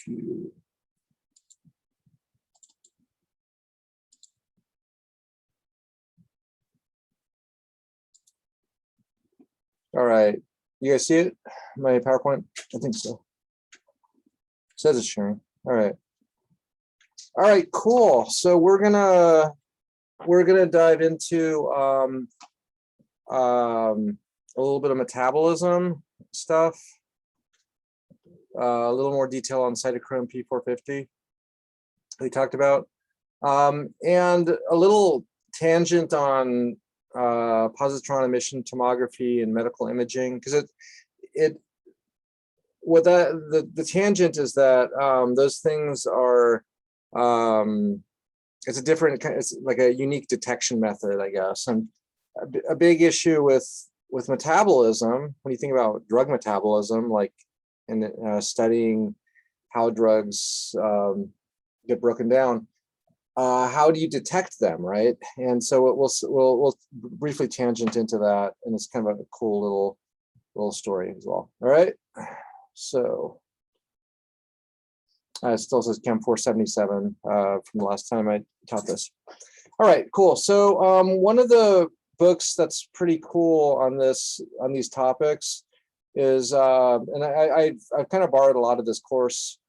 few. All right, you guys see it? My PowerPoint? I think so. It says it's sharing. All right. All right, cool. So we're gonna dive into a little bit of metabolism stuff, a little more detail on cytochrome P450 we talked about, and a little tangent on positron emission tomography and medical imaging, because the tangent is that those things are it's a different, it's like a unique detection method, I guess. And a big issue with metabolism, when you think about drug metabolism, like in studying how drugs get broken down, how do you detect them, right? And so we'll briefly tangent into that, and it's kind of a cool little story as well. All right, so it still says chem842 from the last time I taught this. All right, cool. So one of the books that's pretty cool on these topics is, and I've kind of borrowed a lot of this course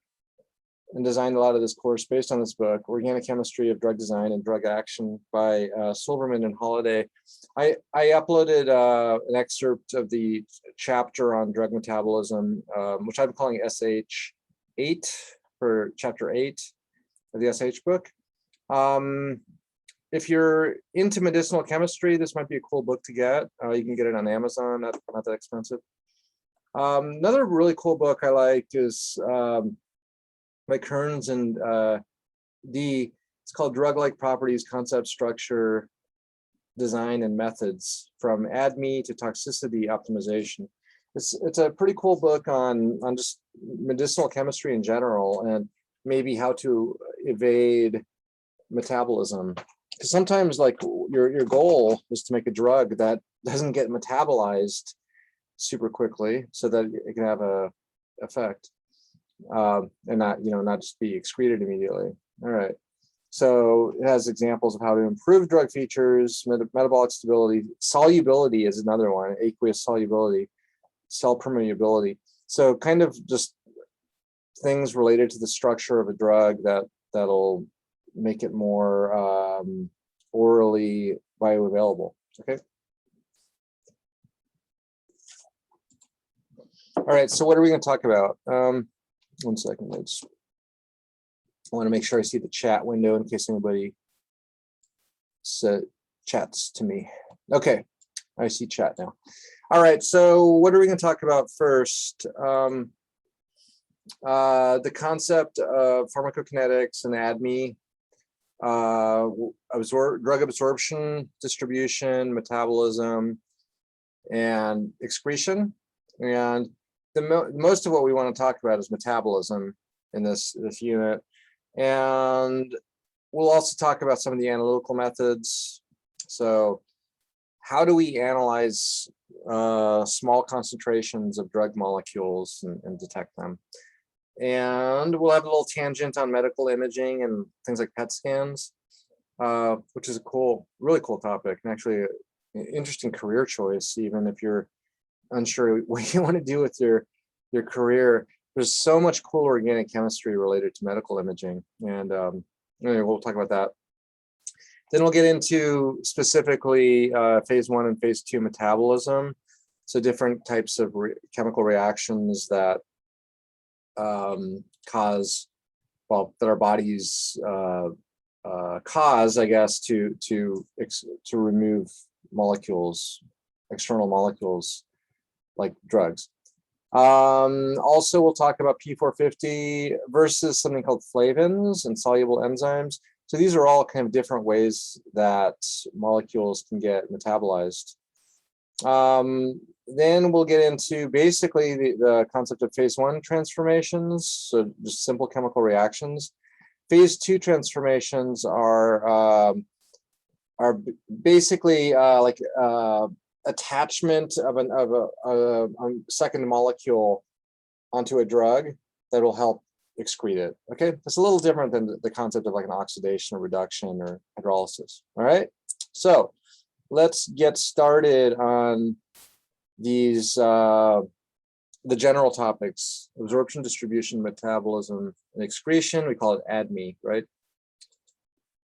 and designed a lot of this course based on this book, Organic Chemistry of Drug Design and Drug Action by Silverman and Holliday. I uploaded an excerpt of the chapter on drug metabolism, which I'm calling SH8 for chapter 8 of the SH book. If you're into medicinal chemistry, this might be a cool book to get. You can get it on Amazon, not that expensive. Another really cool book I liked is by Kearns and D. It's called Drug-like Properties, Concept, Structure, Design, and Methods, from ADME to Toxicity Optimization. It's a pretty cool book on just medicinal chemistry in general, and maybe how to evade metabolism. Because sometimes, like, your goal is to make a drug that doesn't get metabolized super quickly, so that it can have a effect, and not just be excreted immediately. All right. So it has examples of how to improve drug features, metabolic stability, solubility is another one, aqueous solubility, cell permeability. So kind of just things related to the structure of a drug that'll make it more orally bioavailable. Okay. All right, so what are we going to talk about? 1 second, I want to make sure I see the chat window in case anybody chats to me. Okay, I see chat now. All right, so what are we going to talk about first? The concept of pharmacokinetics and ADME, drug absorption, distribution, metabolism, and excretion. And most of what we want to talk about is metabolism in this unit. And we'll also talk about some of the analytical methods. So how do we analyze small concentrations of drug molecules and detect them? And we'll have a little tangent on medical imaging and things like PET scans, which is a really cool topic, and actually an interesting career choice, even if you're unsure what you want to do with your career. There's so much cool organic chemistry related to medical imaging, and anyway, we'll talk about that. Then we'll get into specifically phase 1 and phase 2 metabolism, so different types of chemical reactions that that our bodies cause, I guess, to remove molecules, external molecules, like drugs. Also, we'll talk about P450 versus something called flavins and soluble enzymes. So these are all kind of different ways that molecules can get metabolized. Then we'll get into basically the concept of phase 1 transformations, so just simple chemical reactions. Phase 2 transformations are basically like attachment of a second molecule onto a drug that will help excrete it. Okay, it's a little different than the concept of like an oxidation or reduction or hydrolysis. All right, so let's get started on these the general topics: absorption, distribution, metabolism, and excretion. We call it ADME, right?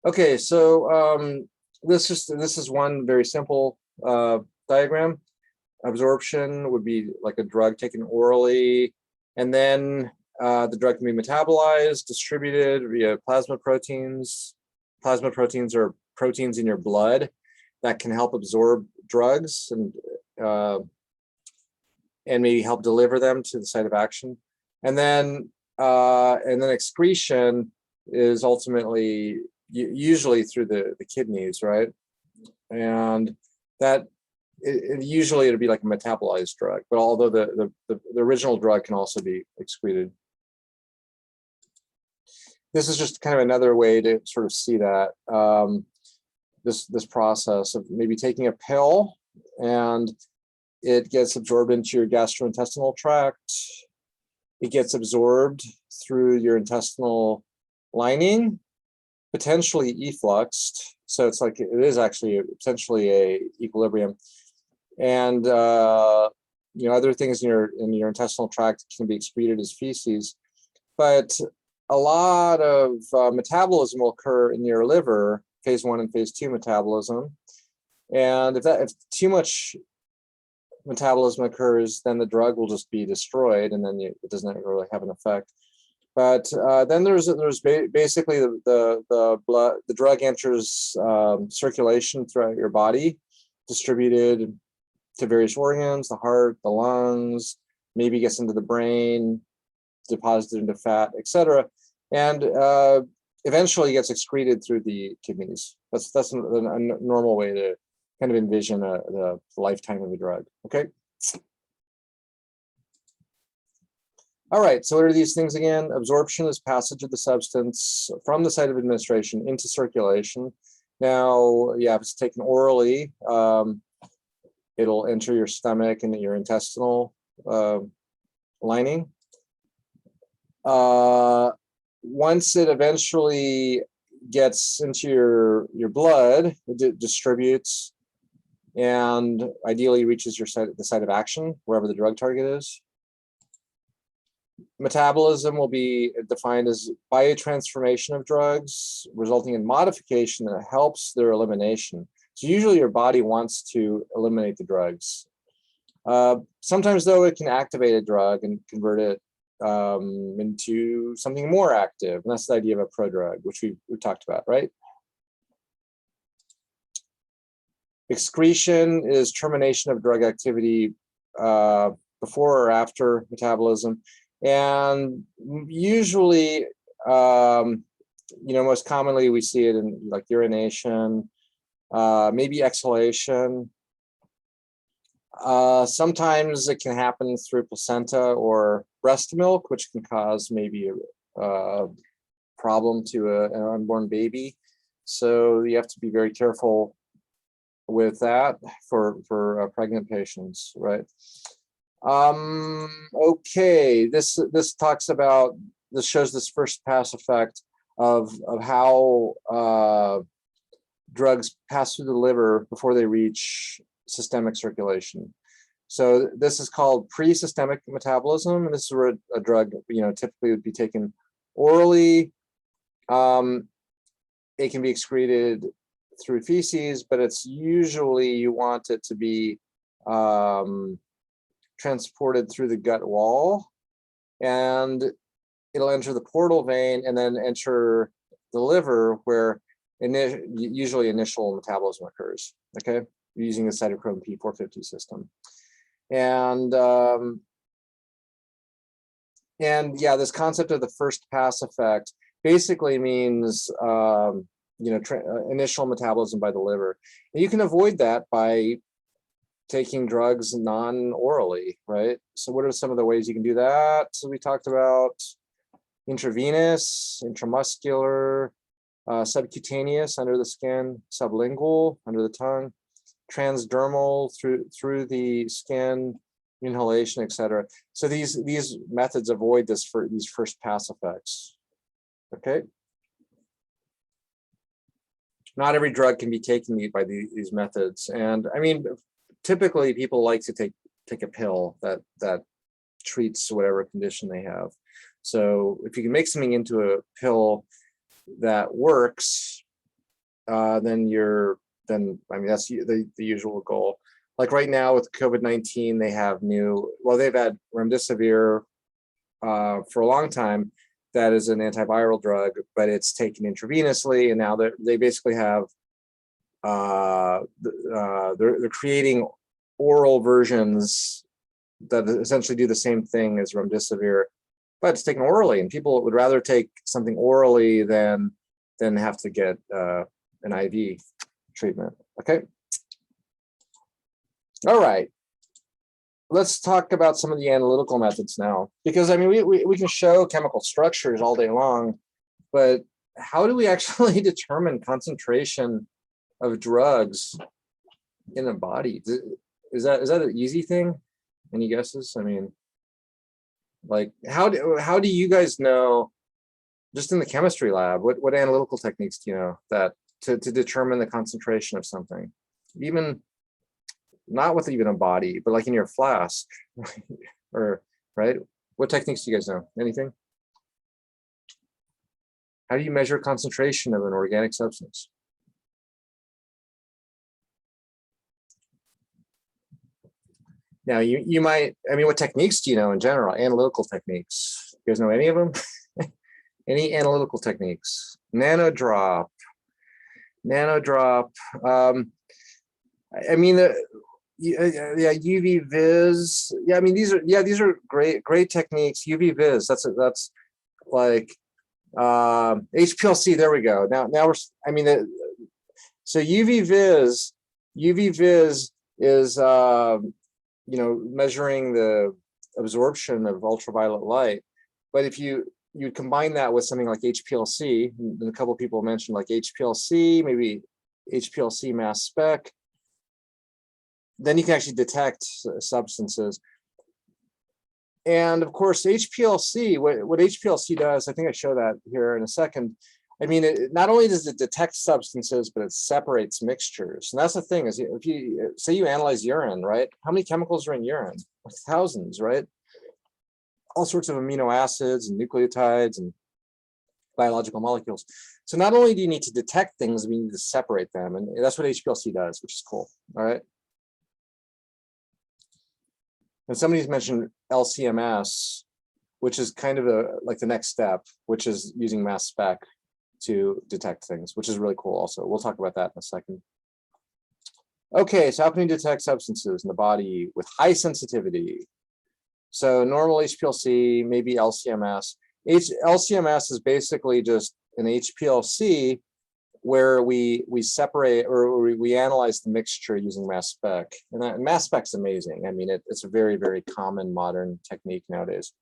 Okay, so this is one very simple diagram. Absorption would be like a drug taken orally, and then the drug can be metabolized, distributed via plasma proteins. Plasma proteins are proteins in your blood that can help absorb drugs and maybe help deliver them to the site of action. And then excretion is ultimately usually through the kidneys, right? And that usually it'll be like a metabolized drug, but although the original drug can also be excreted. This is just kind of another way to sort of see that this process of maybe taking a pill and it gets absorbed into your gastrointestinal tract. It gets absorbed through your intestinal lining, potentially effluxed. So it's like it is actually potentially a equilibrium, and other things in your intestinal tract can be excreted as feces. But a lot of metabolism will occur in your liver, phase 1 and phase 2 metabolism, and if too much metabolism occurs, then the drug will just be destroyed, and then it doesn't really have an effect. But then there's basically the drug enters circulation throughout your body, distributed to various organs, the heart, the lungs, maybe gets into the brain, deposited into fat, etc., and eventually gets excreted through the kidneys. That's a normal way to kind of envision the lifetime of the drug. Okay. All right, so what are these things again? Absorption is passage of the substance from the site of administration into circulation. Now, yeah, if it's taken orally, it'll enter your stomach and your intestinal lining. Once it eventually gets into your blood, it distributes and ideally reaches the site of action, wherever the drug target is. Metabolism will be defined as biotransformation of drugs, resulting in modification that helps their elimination. So usually your body wants to eliminate the drugs. Sometimes, though, it can activate a drug and convert it into something more active. And that's the idea of a prodrug, which we talked about, right? Excretion is termination of drug activity before or after metabolism. And usually, most commonly we see it in like urination, maybe exhalation. Sometimes it can happen through placenta or breast milk, which can cause maybe a problem to an unborn baby. So you have to be very careful with that for pregnant patients, right? Okay, this shows this first pass effect of how drugs pass through the liver before they reach systemic circulation. So this is called presystemic metabolism, and this is where a drug typically would be taken orally. It can be excreted through feces, but it's usually you want it to be transported through the gut wall, and it'll enter the portal vein and then enter the liver, where usually initial metabolism occurs. Okay, using the cytochrome P450 system, and yeah, this concept of the first pass effect basically means initial metabolism by the liver. And you can avoid that by taking drugs non-orally, right? So what are some of the ways you can do that? So we talked about intravenous, intramuscular, subcutaneous under the skin, sublingual under the tongue, transdermal through the skin, inhalation, etc. So these methods avoid these first pass effects. Okay. Not every drug can be taken by these methods, and I mean, typically people like to take a pill that treats whatever condition they have. So if you can make something into a pill that works, then I mean that's the usual goal. Like right now with COVID-19, they have they've had remdesivir for a long time. That is an antiviral drug, but it's taken intravenously, and now they basically have they're creating oral versions that essentially do the same thing as remdesivir, but it's taken orally, and people would rather take something orally than have to get an IV treatment. Okay. All right. Let's talk about some of the analytical methods now, because I mean, we can show chemical structures all day long, but how do we actually determine concentration of drugs in a body? Is that an easy thing? Any guesses? I mean, like how do you guys know, just in the chemistry lab, what analytical techniques do you know that to determine the concentration of something, even not with even a body, but like in your flask, or right? What techniques do you guys know? Anything? How do you measure concentration of an organic substance? Now you might, I mean, what techniques do you know in general? Analytical techniques. You guys know any of them? Any analytical techniques? Nanodrop. I mean, yeah, UV vis. Yeah, I mean these are great techniques. UV vis. That's like HPLC. There we go. Now we're. I mean, so UV vis is measuring the absorption of ultraviolet light. But if you combine that with something like HPLC, and a couple of people mentioned like HPLC, maybe HPLC mass spec, then you can actually detect substances. And of course, HPLC, what HPLC does, I think I show that here in a second. I mean, not only does it detect substances, but it separates mixtures. And that's the thing, is if you say you analyze urine, right? How many chemicals are in urine? Thousands, right? All sorts of amino acids and nucleotides and biological molecules. So not only do you need to detect things, we need to separate them. And that's what HPLC does, which is cool. All right. And somebody's mentioned LCMS, which is kind of like the next step, which is using mass spec to detect things, which is really cool also. We'll talk about that in a second. Okay, so how can you detect substances in the body with high sensitivity? So normal HPLC, maybe LCMS. LCMS is basically just an HPLC where we separate, or we analyze the mixture using mass spec. And mass spec's amazing. I mean, it's a very, very common modern technique nowadays.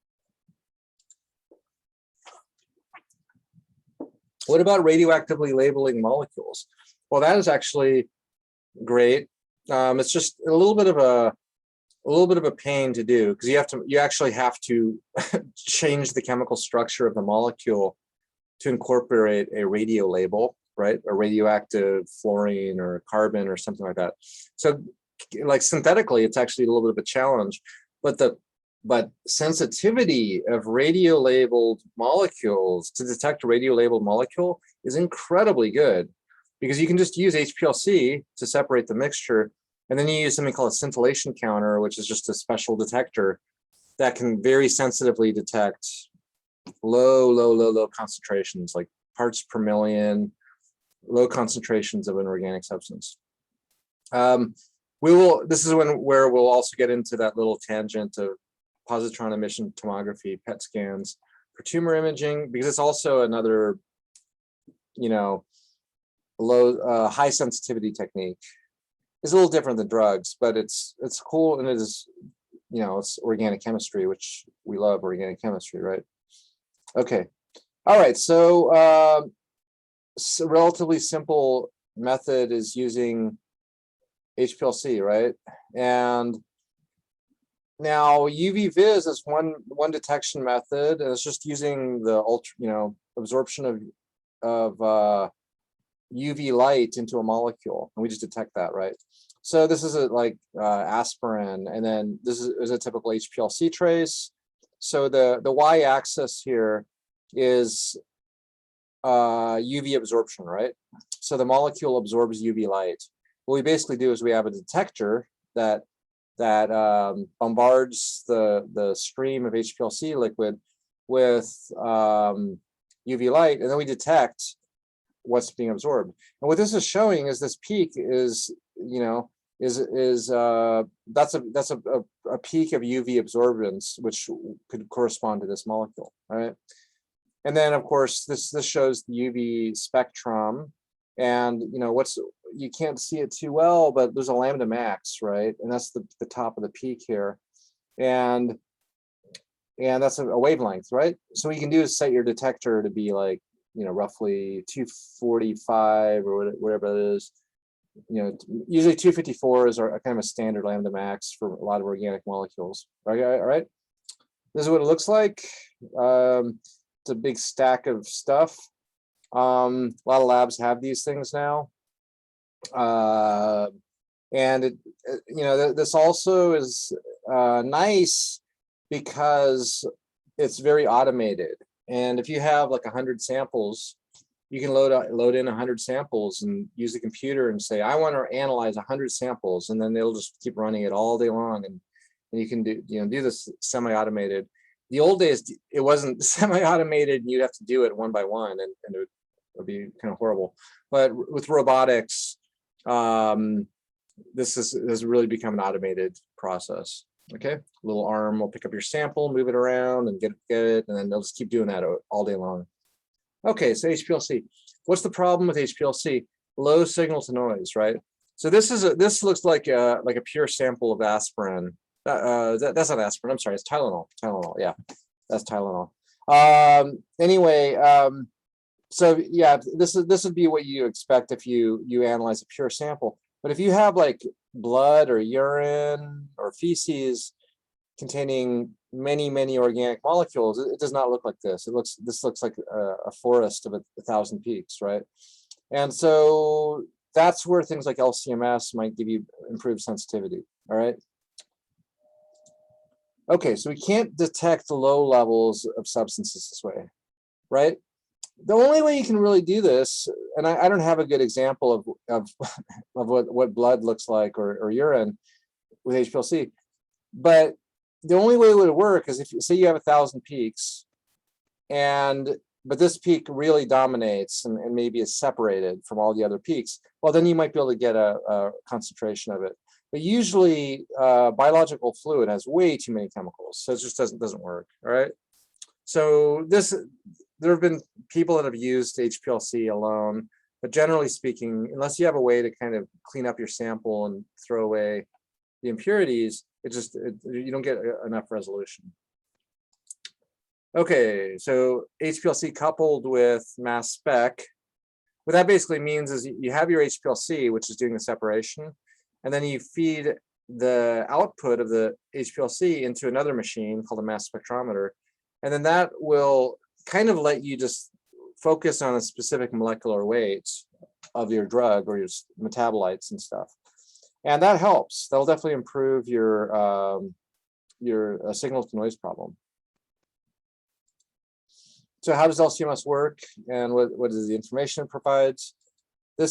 What about radioactively labeling molecules? Well, that is actually great. It's just a little bit of a pain to do, because you actually have to change the chemical structure of the molecule to incorporate a radio label, right? A radioactive fluorine or carbon or something like that. So like synthetically, it's actually a little bit of a challenge, but sensitivity of radio-labeled molecules to detect a radio-labeled molecule is incredibly good, because you can just use HPLC to separate the mixture, and then you use something called a scintillation counter, which is just a special detector that can very sensitively detect low concentrations, like parts per million, low concentrations of an organic substance. This is where we'll also get into that little tangent of positron emission tomography, PET scans for tumor imaging, because it's also another, high sensitivity technique. It's a little different than drugs, but it's cool, and it is, it's organic chemistry, which we love organic chemistry, right? Okay, all right. So, a relatively simple method is using HPLC, right? And Now UV vis is one detection method, and it's just using the absorption of UV light into a molecule, and we just detect that, right? So this is like aspirin, and then this is a typical HPLC trace. So the y-axis here is UV absorption, right? So the molecule absorbs UV light. What we basically do is we have a detector that bombards the stream of HPLC liquid with UV light, and then we detect what's being absorbed. And what this is showing is this peak is, that's a peak of UV absorbance, which could correspond to this molecule, right? And then of course this shows the UV spectrum, and you can't see it too well, but there's a lambda max, right? And that's the top of the peak here, and that's a wavelength, right? So what you can do is set your detector to be like, roughly 245 or whatever it is. Usually 254 is kind of a standard lambda max for a lot of organic molecules. All right. This is what it looks like. It's a big stack of stuff. A lot of labs have these things now. And this also is nice because it's very automated. And if you have like 100 samples, you can load in 100 samples and use the computer and say, I want to analyze 100 samples, and then they'll just keep running it all day long, and you can do this semi-automated. The old days, it wasn't semi-automated, and you'd have to do it one by one, and it would be kind of horrible. But with robotics, this has really become an automated process. Okay, little arm will pick up your sample, move it around, and get it, and then they'll just keep doing that all day long. Okay, so HPLC. What's the problem with HPLC? Low signal to noise, right? So this looks like a pure sample of aspirin. That's not aspirin. I'm sorry, it's Tylenol. Tylenol, yeah, that's Tylenol. So yeah, this would be what you expect if you analyze a pure sample. But if you have like blood or urine or feces containing many organic molecules, it does not look like this. This looks like a forest of 1,000 peaks, right? And so that's where things like LCMS might give you improved sensitivity. All right. Okay, so we can't detect low levels of substances this way, right? The only way you can really do this, and I don't have a good example of what blood looks like or urine with HPLC, but the only way it would work is if, say, you have 1,000 peaks, but this peak really dominates and maybe is separated from all the other peaks. Well, then you might be able to get a concentration of it. But usually, biological fluid has way too many chemicals, so it just doesn't work. All right. So there have been people that have used HPLC alone, but generally speaking, unless you have a way to kind of clean up your sample and throw away the impurities, you don't get enough resolution. Okay, so HPLC coupled with mass spec, what that basically means is you have your HPLC, which is doing the separation, and then you feed the output of the HPLC into another machine called a mass spectrometer, and then that will kind of let you just focus on a specific molecular weight of your drug or your metabolites and stuff. And that helps. That'll definitely improve your signal to noise problem. So how does LCMS work, and what is the information it provides? I have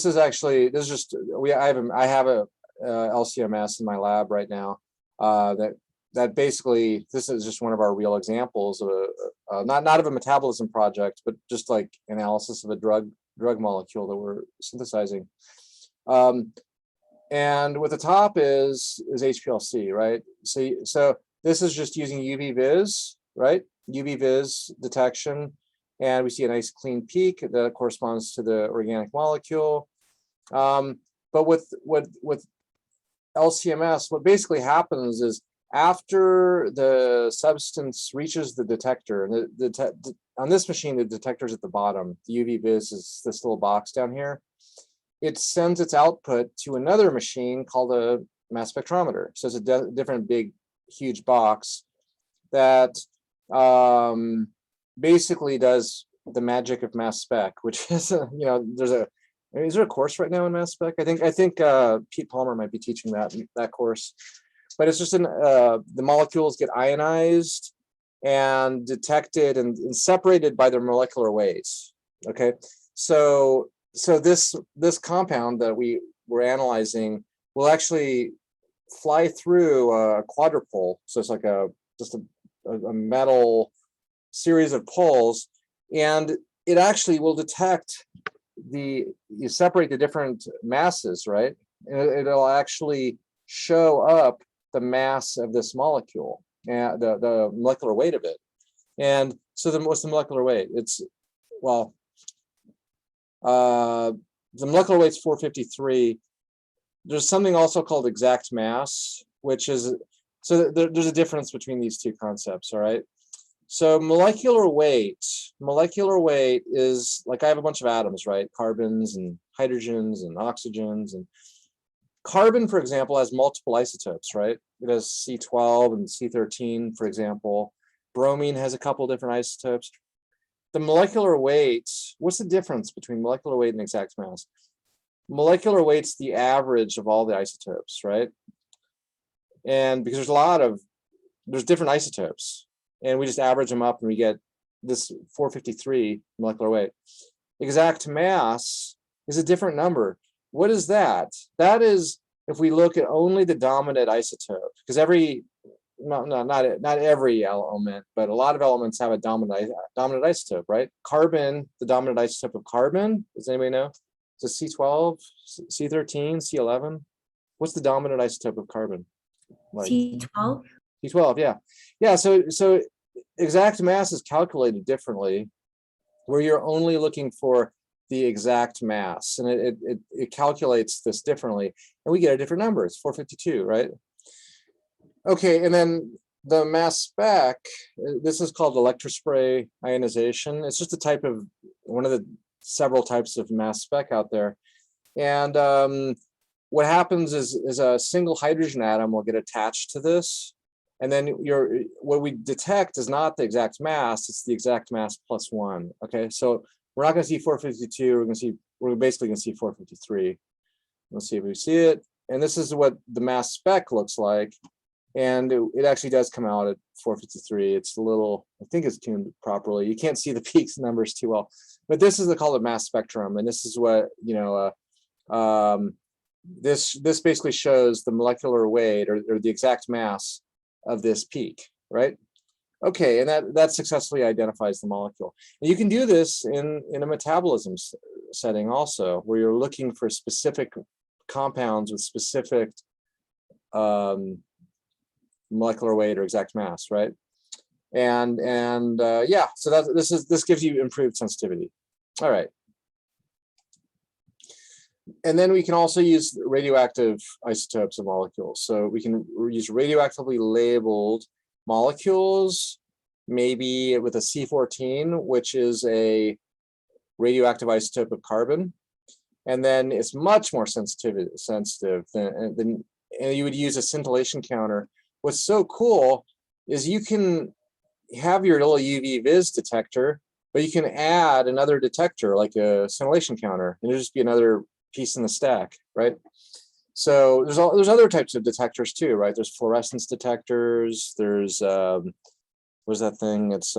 a LCMS in my lab right now that basically, this is just one of our real examples of not of a metabolism project, but just like analysis of a drug molecule that we're synthesizing. And what the top is HPLC, right? So this is just using UV vis, right? UV vis detection, and we see a nice clean peak that corresponds to the organic molecule. But with LCMS, what basically happens is after the substance reaches the detector, and on this machine, the detector's at the bottom. The UV vis is this little box down here. It sends its output to another machine called a mass spectrometer. So it's a different big huge box that basically does the magic of mass spec, which is, you know, is there a course right now in mass spec? I think Pete Palmer might be teaching that course, but it's just the molecules get ionized and detected and separated by their molecular weights. Okay, so this compound that we're analyzing will actually fly through a quadrupole. So it's like just a metal series of poles, and it actually will detect you separate the different masses, right? And it'll actually show up the mass of this molecule and the molecular weight of it. And so what's the molecular weight? It's, well, the molecular weight's 453. There's something also called exact mass, which is, so there's a difference between these two concepts, all right? So molecular weight is like, I have a bunch of atoms, right? Carbons and hydrogens and oxygens, and carbon, for example, has multiple isotopes, right? It has C12 and C13, for example. Bromine has a couple different isotopes. The molecular weight, what's the difference between molecular weight and exact mass? Molecular weight's the average of all the isotopes, right? And because there's different isotopes, and we just average them up and we get this 453 molecular weight. Exact mass is a different number. What is that? That is, if we look at only the dominant isotope, because not every element, but a lot of elements have a dominant isotope, right? Carbon, the dominant isotope of carbon, does anybody know? Is it C12, C13, C11? What's the dominant isotope of carbon? Like C12. C12, yeah. Yeah, so exact mass is calculated differently, where you're only looking for the exact mass, and it calculates this differently, and we get a different number. It's 452, right? Okay, and then the mass spec, this is called electrospray ionization. It's just a type of, one of the several types of mass spec out there. And what happens is a single hydrogen atom will get attached to this, and then what we detect is not the exact mass, it's the exact mass plus one. Okay, so we're not going to see 452, we're basically going to see 453. Let's see if we see it. And this is what the mass spec looks like. And it actually does come out at 453. It's a little, I think it's tuned properly. You can't see the peaks numbers too well, but this is called a mass spectrum. And this is what, you know, this basically shows the molecular weight or the exact mass of this peak, right? Okay, and that successfully identifies the molecule. And you can do this in a metabolism setting also, where you're looking for specific compounds with specific molecular weight or exact mass, right? And yeah, so this gives you improved sensitivity. All right. And then we can also use radioactive isotopes of molecules. So we can use radioactively labeled molecules, maybe with a C14, which is a radioactive isotope of carbon. And then it's much more sensitive than and you would use a scintillation counter. What's so cool is you can have your little UV vis detector, but you can add another detector like a scintillation counter, and it'll just be another piece in the stack, right? So there's other types of detectors too, right? There's fluorescence detectors. There's what's that thing? It's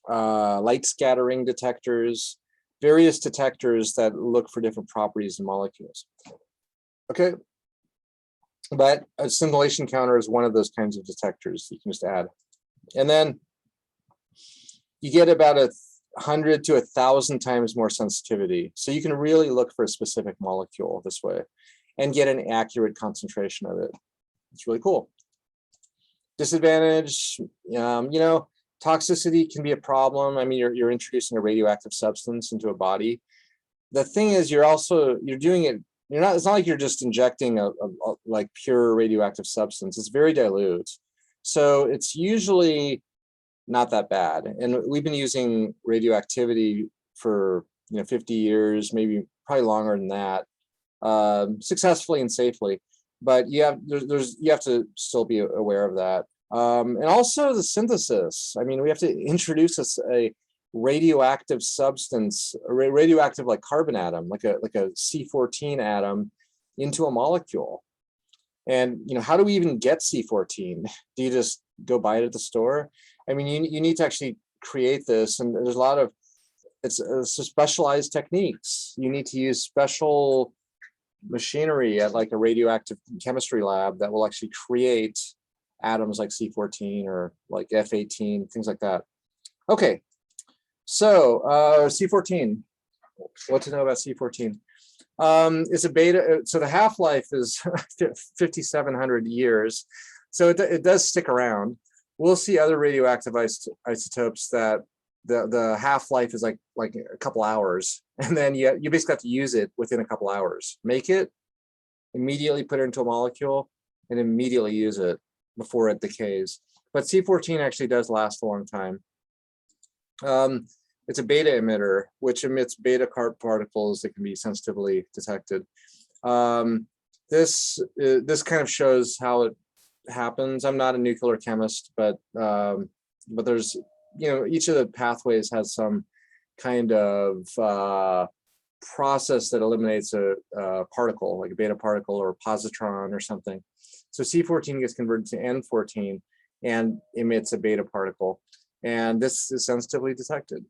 light scattering detectors. Various detectors that look for different properties in molecules. Okay, but a scintillation counter is one of those kinds of detectors you can just add, and then you get about 100 to 1,000 times more sensitivity. So you can really look for a specific molecule this way and get an accurate concentration of it. It's really cool. Disadvantage, you know, toxicity can be a problem. I mean, you're introducing a radioactive substance into a body. The thing is, you're doing it, it's not like you're just injecting a like pure radioactive substance. It's very dilute. So it's usually not that bad. And we've been using radioactivity for 50 years, maybe probably longer than that, successfully and safely. but you have you have to still be aware of that. And also the synthesis. I mean, we have to introduce a radioactive substance, a radioactive like carbon atom, like a C14 atom, into a molecule. And how do we even get C14? Do you just go buy it at the store? I mean, you need to actually create this, and there's a lot of it's specialized techniques. You need to use special machinery at like a radioactive chemistry lab that will actually create atoms like C14 or like F18, things like that. Okay, so C14, what to know about C14? It's a beta, so the half-life is 5,700 years, so it does stick around. We'll see other radioactive isotopes that the half-life is like a couple hours, and then you basically have to use it within a couple hours. Make it, immediately put it into a molecule, and immediately use it before it decays. But C14 actually does last a long time. It's a beta emitter, which emits beta particles that can be sensitively detected. This kind of shows how it happens. I'm not a nuclear chemist, but there's each of the pathways has some kind of process that eliminates a particle, like a beta particle or a positron or something. So C14 gets converted to N14 and emits a beta particle, and this is sensitively detected.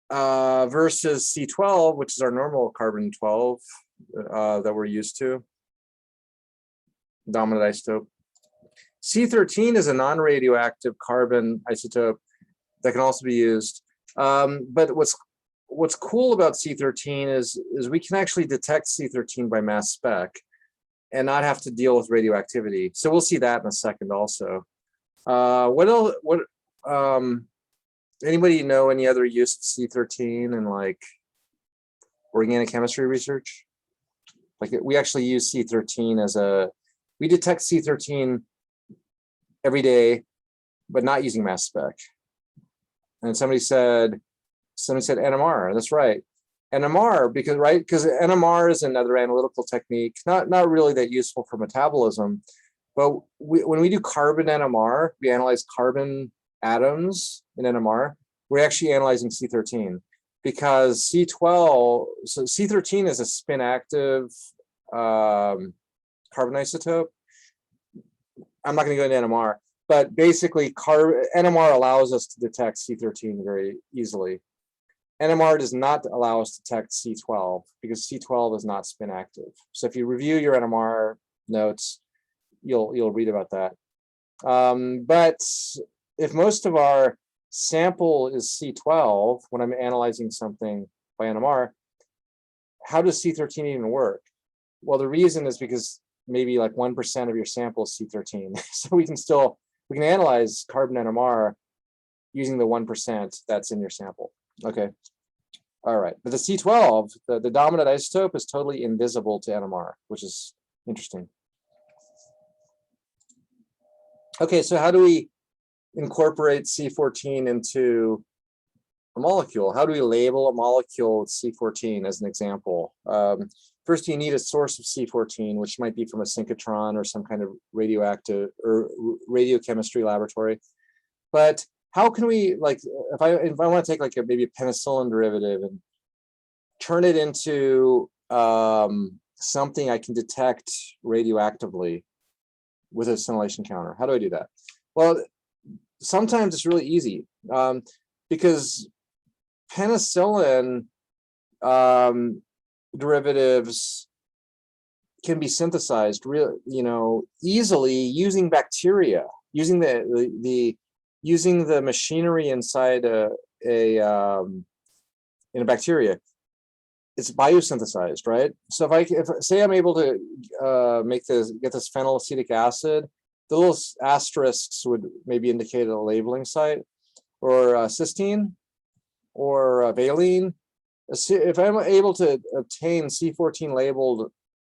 Versus C12, which is our normal carbon-12 that we're used to, dominant isotope. C13 is a non-radioactive carbon isotope that can also be used. But what's cool about C13 is we can actually detect C13 by mass spec and not have to deal with radioactivity. So we'll see that in a second also. What else? Anybody know any other use of C13 in like organic chemistry research? Like we actually use C13 as we detect C13 every day, but not using mass spec. And somebody said NMR. That's right, NMR, because NMR is another analytical technique, not really that useful for metabolism, but when we do carbon NMR, we analyze carbon atoms in NMR. We're actually analyzing C13 because C13 is a spin active carbon isotope. I'm not going to go into NMR, but basically NMR allows us to detect C13 very easily. NMR does not allow us to detect C12 because C12 is not spin active. So if you review your NMR notes, you'll read about that. But if most of our sample is C12, when I'm analyzing something by NMR, how does C13 even work? Well, the reason is because maybe like 1% of your sample is C13. So we can analyze carbon NMR using the 1% that's in your sample. Okay. All right. But the C12, the dominant isotope, is totally invisible to NMR, which is interesting. Okay, so how do we incorporate C14 into a molecule? How do we label a molecule with C14 as an example? First, you need a source of C14, which might be from a synchrotron or some kind of radioactive or radiochemistry laboratory. But how can we, like, if I want to take like maybe a penicillin derivative and turn it into something I can detect radioactively with a scintillation counter? How do I do that? Well, sometimes it's really easy because penicillin derivatives can be synthesized easily using bacteria, using the machinery inside in a bacteria. It's biosynthesized, right? So if say I'm able to get this phenylacetic acid, the little asterisks would maybe indicate a labeling site, or cysteine, or valine. If I'm able to obtain C14 labeled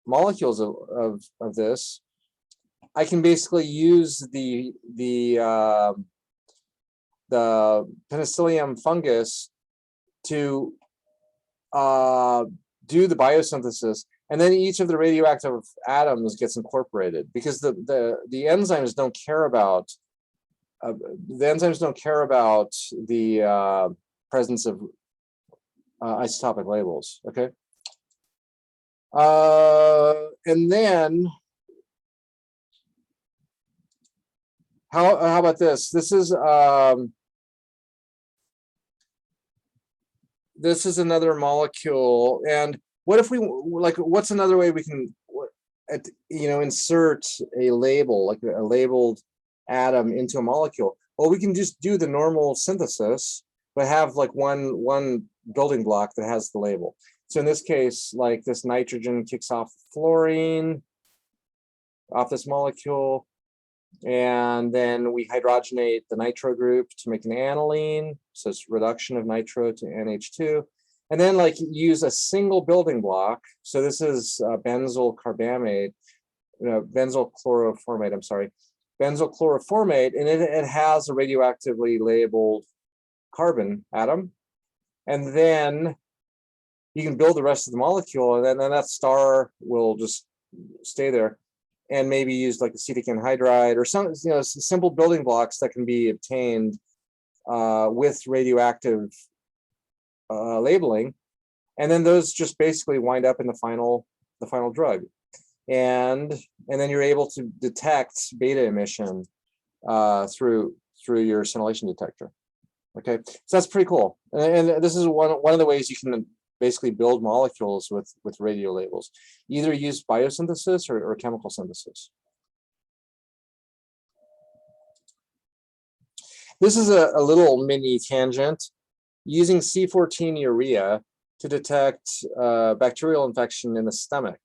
molecules of this, I can basically use the Penicillium fungus to do the biosynthesis And then each of the radioactive atoms gets incorporated, because the enzymes don't care about the presence of isotopic labels. Okay. And then how about this? This is another molecule. And what if we what's another way we can insert a label, like a labeled atom into a molecule? Well, we can just do the normal synthesis, but have like one building block that has the label. So in this case, like this nitrogen kicks off fluorine off this molecule, and then we hydrogenate the nitro group to make an aniline. So it's reduction of nitro to NH2. And then like use a single building block. So this is benzyl chloroformate, I'm sorry, benzyl chloroformate, and it has a radioactively labeled carbon atom. And then you can build the rest of the molecule, and then that star will just stay there. And maybe use like acetic anhydride or some simple building blocks that can be obtained with radioactive labeling, and then those just basically wind up in the final drug, and then you're able to detect beta emission through your scintillation detector. Okay, so that's pretty cool, and this is one of the ways you can basically build molecules with radio labels. Either use biosynthesis or chemical synthesis. This is a little mini tangent. Using C14 urea to detect bacterial infection in the stomach.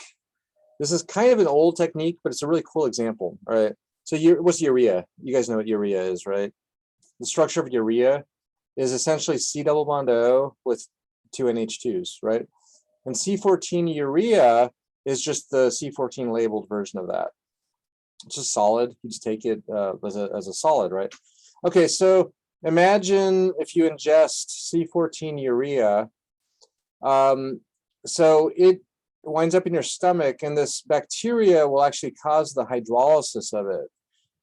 This is kind of an old technique, but it's a really cool example. All right. So what's urea? You guys know what urea is, right? The structure of urea is essentially C double bond O with two NH2s, right? And C14 urea is just the C14 labeled version of that. It's just solid. You just take it as a solid, right? Okay, so imagine if you ingest C14 urea, so it winds up in your stomach, and this bacteria will actually cause the hydrolysis of it.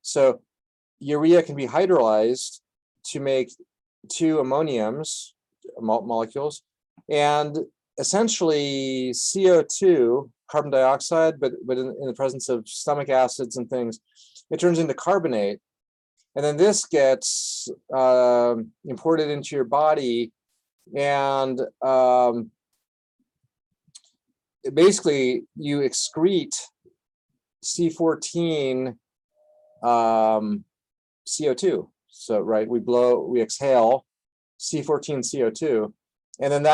So urea can be hydrolyzed to make two ammoniums molecules, and essentially CO2, carbon dioxide, but in the presence of stomach acids and things, it turns into carbonate. And then this gets imported into your body, and basically you excrete C14 CO2. So right, we exhale C14 CO2, and then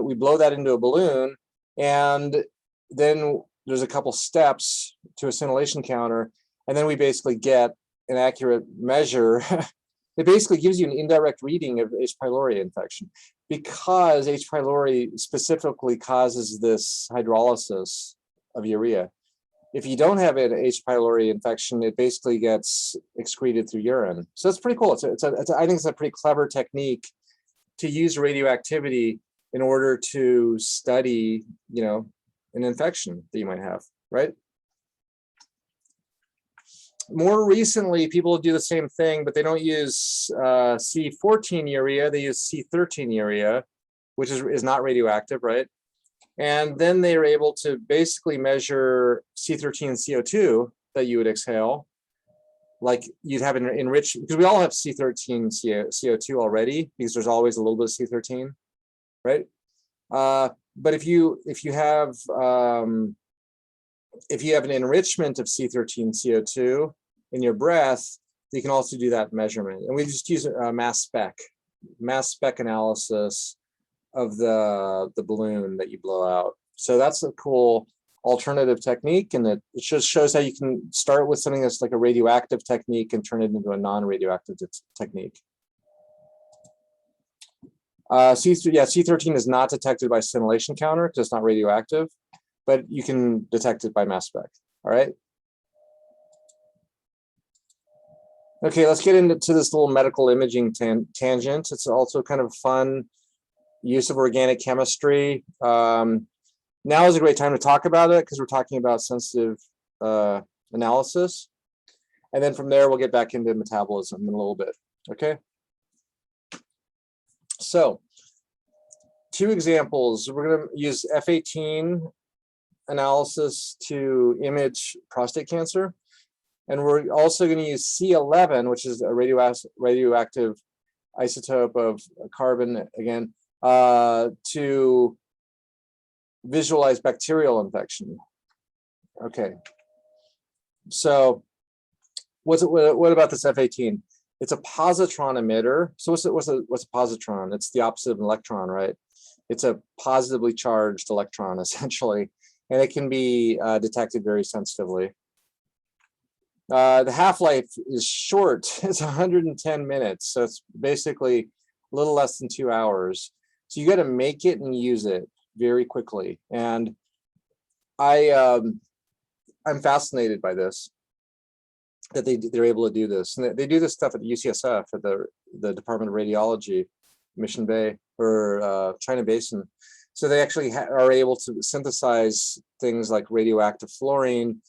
we blow that into a balloon, and then there's a couple steps to a scintillation counter, and then we basically get an accurate measure. It basically gives you an indirect reading of H. pylori infection, because H. pylori specifically causes this hydrolysis of urea. If you don't have an H. pylori infection, it basically gets excreted through urine. So that's pretty cool. I think it's a pretty clever technique to use radioactivity in order to study, an infection that you might have, right? More recently, people do the same thing, but they don't use C14 urea, they use C13 urea, which is not radioactive, right? And then they are able to basically measure C13 CO2 that you would exhale. Like you'd have an enriched, because we all have C13 CO2 already, because there's always a little bit of C13, right? But if you have an enrichment of C13 CO2 in your breath, you can also do that measurement. And we just use a mass spec analysis of the balloon that you blow out. So that's a cool alternative technique, and it just shows how you can start with something that's like a radioactive technique and turn it into a non-radioactive technique. C13 is not detected by scintillation counter because it's not radioactive, but you can detect it by mass spec. All right. Okay, let's get into this little medical imaging tangent. It's also kind of fun use of organic chemistry. Now is a great time to talk about it because we're talking about sensitive analysis. And then from there, we'll get back into metabolism in a little bit, okay? So, 2 examples. We're going to use F18 analysis to image prostate cancer. And we're also going to use C11, which is a radioactive isotope of carbon, again, to visualize bacterial infection. Okay. So what about this F18? It's a positron emitter. So what's a positron? It's the opposite of an electron, right? It's a positively charged electron, essentially, and it can be detected very sensitively. The half-life is short. It's 110 minutes, so it's basically a little less than 2 hours. So you got to make it and use it very quickly. And I'm fascinated by this, that they're able to do this. And they do this stuff at the UCSF, at the Department of Radiology, Mission Bay, or China Basin. So they actually are able to synthesize things like radioactive fluorine,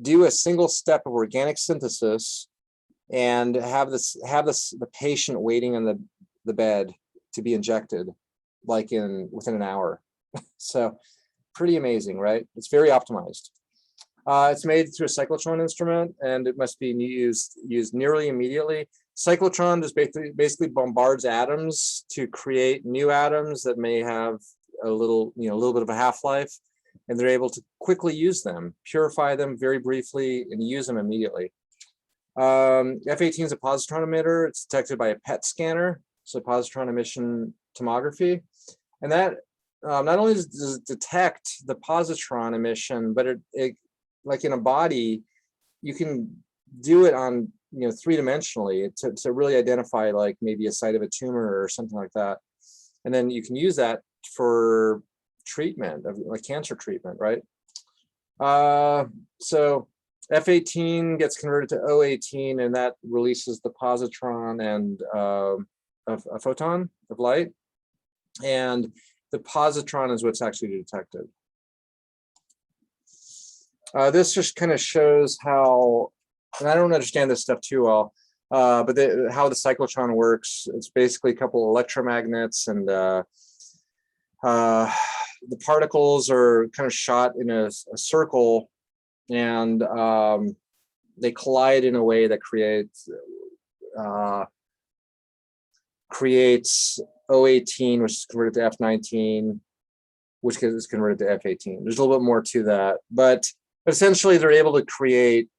do a single step of organic synthesis, and have the patient waiting on the bed to be injected, like within an hour. So pretty amazing, right? It's very optimized. It's made through a cyclotron instrument, and it must be used nearly immediately. Cyclotron just basically bombards atoms to create new atoms that may have a little bit of a half-life, and they're able to quickly use them, purify them very briefly, and use them immediately. F18 is a positron emitter. It's detected by a PET scanner, so positron emission tomography, and that not only does it detect the positron emission, but it like in a body, you can do it on 3-dimensionally to really identify like maybe a site of a tumor or something like that, and then you can use that for treatment of like cancer treatment, right? So F18 gets converted to O18, and that releases the positron and a photon of light, and the positron is what's actually detected. This just kind of shows how, and I don't understand this stuff too well, but how the cyclotron works. It's basically a couple of electromagnets, and the particles are kind of shot in a circle, and they collide in a way that creates O18, which is converted to F19, which is converted to F18. There's a little bit more to that, but essentially they're able to create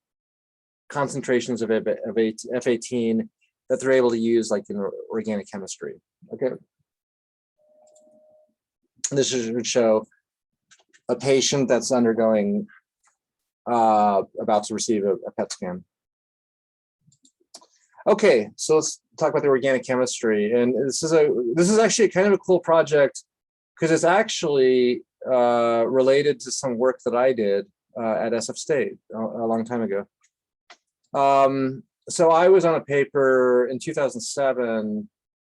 concentrations of F18 that they're able to use like in organic chemistry. Okay. This would show a patient that's undergoing, about to receive a PET scan. Okay, so let's talk about the organic chemistry. And this is actually kind of a cool project because it's actually related to some work that I did at SF State a long time ago. So I was on a paper in 2007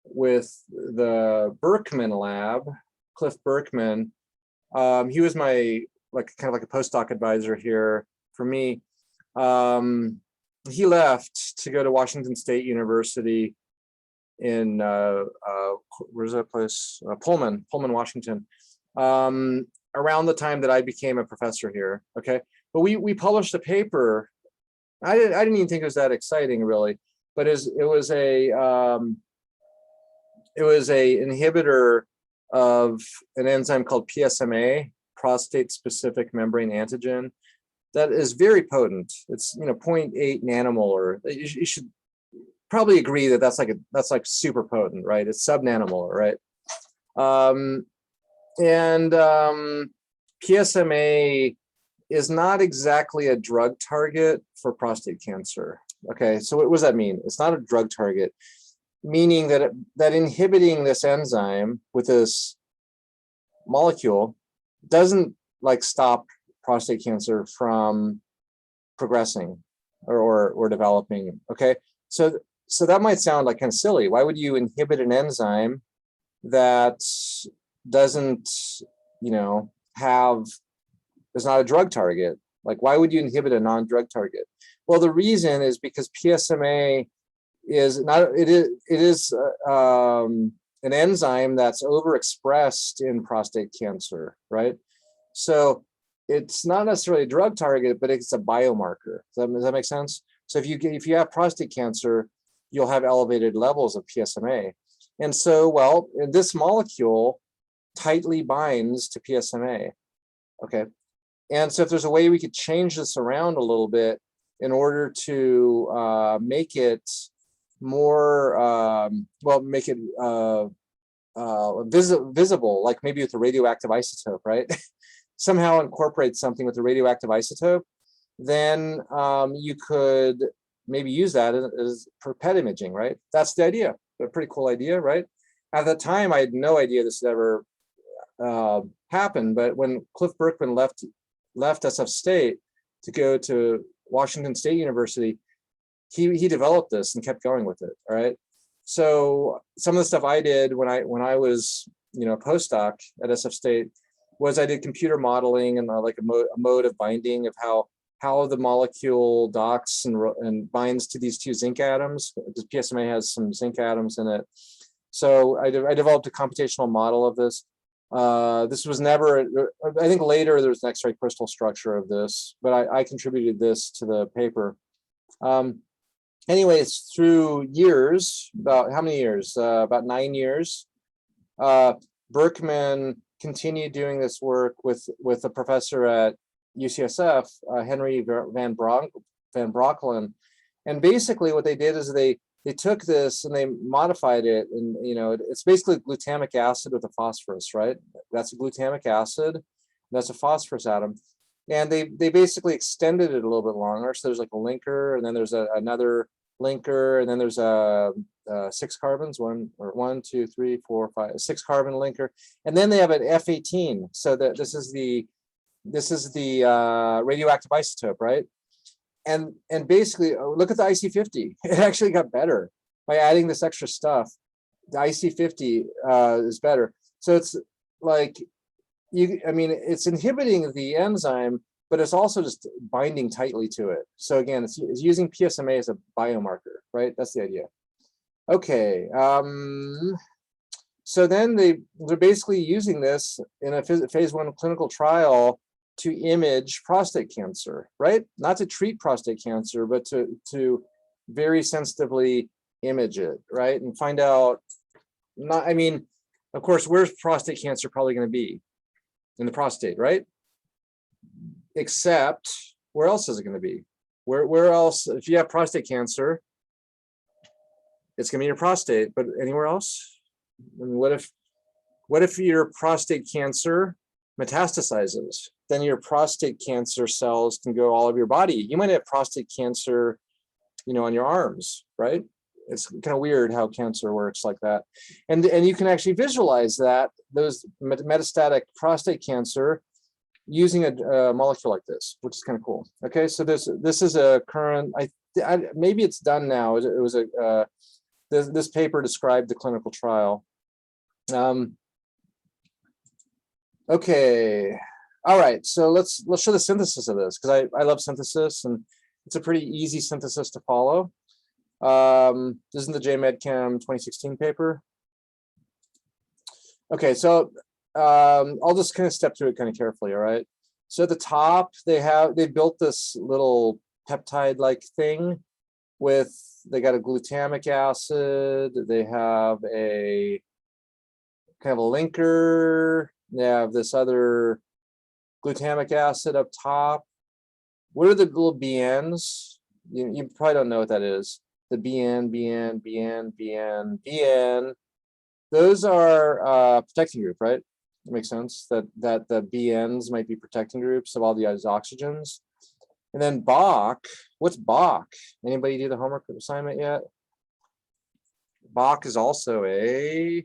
with the Berkman lab, Cliff Berkman. He was my kind of like a postdoc advisor here for me. He left to go to Washington State University in where's that place? Pullman, Washington. Around the time that I became a professor here. Okay, but we published a paper. I didn't even think it was that exciting really, but it was a inhibitor of an enzyme called PSMA, prostate specific membrane antigen, that is very potent. It's 0.8 nanomolar. You should probably agree that that's like super potent, right? It's sub-nanomolar, right? PSMA is not exactly a drug target for prostate cancer. Okay, so what does that mean? It's not a drug target, meaning that inhibiting this enzyme with this molecule doesn't stop prostate cancer from progressing or developing. Okay, so that might sound like kind of silly. Why would you inhibit an enzyme that doesn't is not a drug target. Like, why would you inhibit a non-drug target? Well, the reason is because PSMA is not, it is an enzyme that's overexpressed in prostate cancer, right? So it's not necessarily a drug target, but it's a biomarker. Does that make sense? So if you have prostate cancer, you'll have elevated levels of PSMA. And so, well, this molecule tightly binds to PSMA, okay? And so if there's a way we could change this around a little bit in order to make it more, make it visible, like maybe with a radioactive isotope, right? Somehow incorporate something with a radioactive isotope, then you could maybe use that as for PET imaging, right? That's the idea. A pretty cool idea, right? At the time, I had no idea this would ever happen, but when Cliff Berkman left SF State to go to Washington State University, he developed this and kept going with it. All right. So some of the stuff I did when I was a postdoc at SF State was I did computer modeling and like a mode of binding of how the molecule docks and binds to these two zinc atoms, because PSMA has some zinc atoms in it. So I developed a computational model of this. This was never, I think later there was an X-ray crystal structure of this, but I contributed this to the paper. Anyways, through years, about how many years? About 9 years, Berkman continued doing this work with a professor at UCSF, Henry Van Brockelen. And basically what they did is they took this and they modified it, and it's basically glutamic acid with a phosphorus, right? That's a glutamic acid, that's a phosphorus atom, and they basically extended it a little bit longer. So there's like a linker, and then there's another linker, and then there's a 6 carbons, 1, 2, 3, 4, 5, 6 carbon linker, and then they have an F18. So that this is the radioactive isotope, right? And basically, look at the IC50. It actually got better by adding this extra stuff. The IC50 is better. So it's like it's inhibiting the enzyme, but it's also just binding tightly to it. So again, it's using PSMA as a biomarker, right? That's the idea. Okay. So then they're basically using this in a phase 1 clinical trial to image prostate cancer, right? Not to treat prostate cancer, but to very sensitively image it, right? And find out, of course, where's prostate cancer probably going to be? In the prostate, right? Except, where else is it going to be? Where else, if you have prostate cancer, it's going to be in your prostate, but anywhere else? And what if your prostate cancer metastasizes? Then your prostate cancer cells can go all over your body. You might have prostate cancer, on your arms, right? It's kind of weird how cancer works like that. And you can actually visualize those metastatic prostate cancer using a molecule like this, which is kind of cool. Okay, so this is a current, maybe it's done now. It was this paper described the clinical trial. Okay. All right, so let's show the synthesis of this, because I love synthesis, and it's a pretty easy synthesis to follow. This is the JMedChem 2016 paper. Okay, so I'll just kind of step through it kind of carefully, all right? So at the top, they built this little peptide-like thing they got a glutamic acid, they have a kind of a linker, they have this other glutamic acid up top. What are the little BNs? You probably don't know what that is. The BN. Those are protecting group, right? That makes sense. That the BNs might be protecting groups of all the oxygens. And then Bach. What's Bach? Anybody do the homework assignment yet? Bach is also a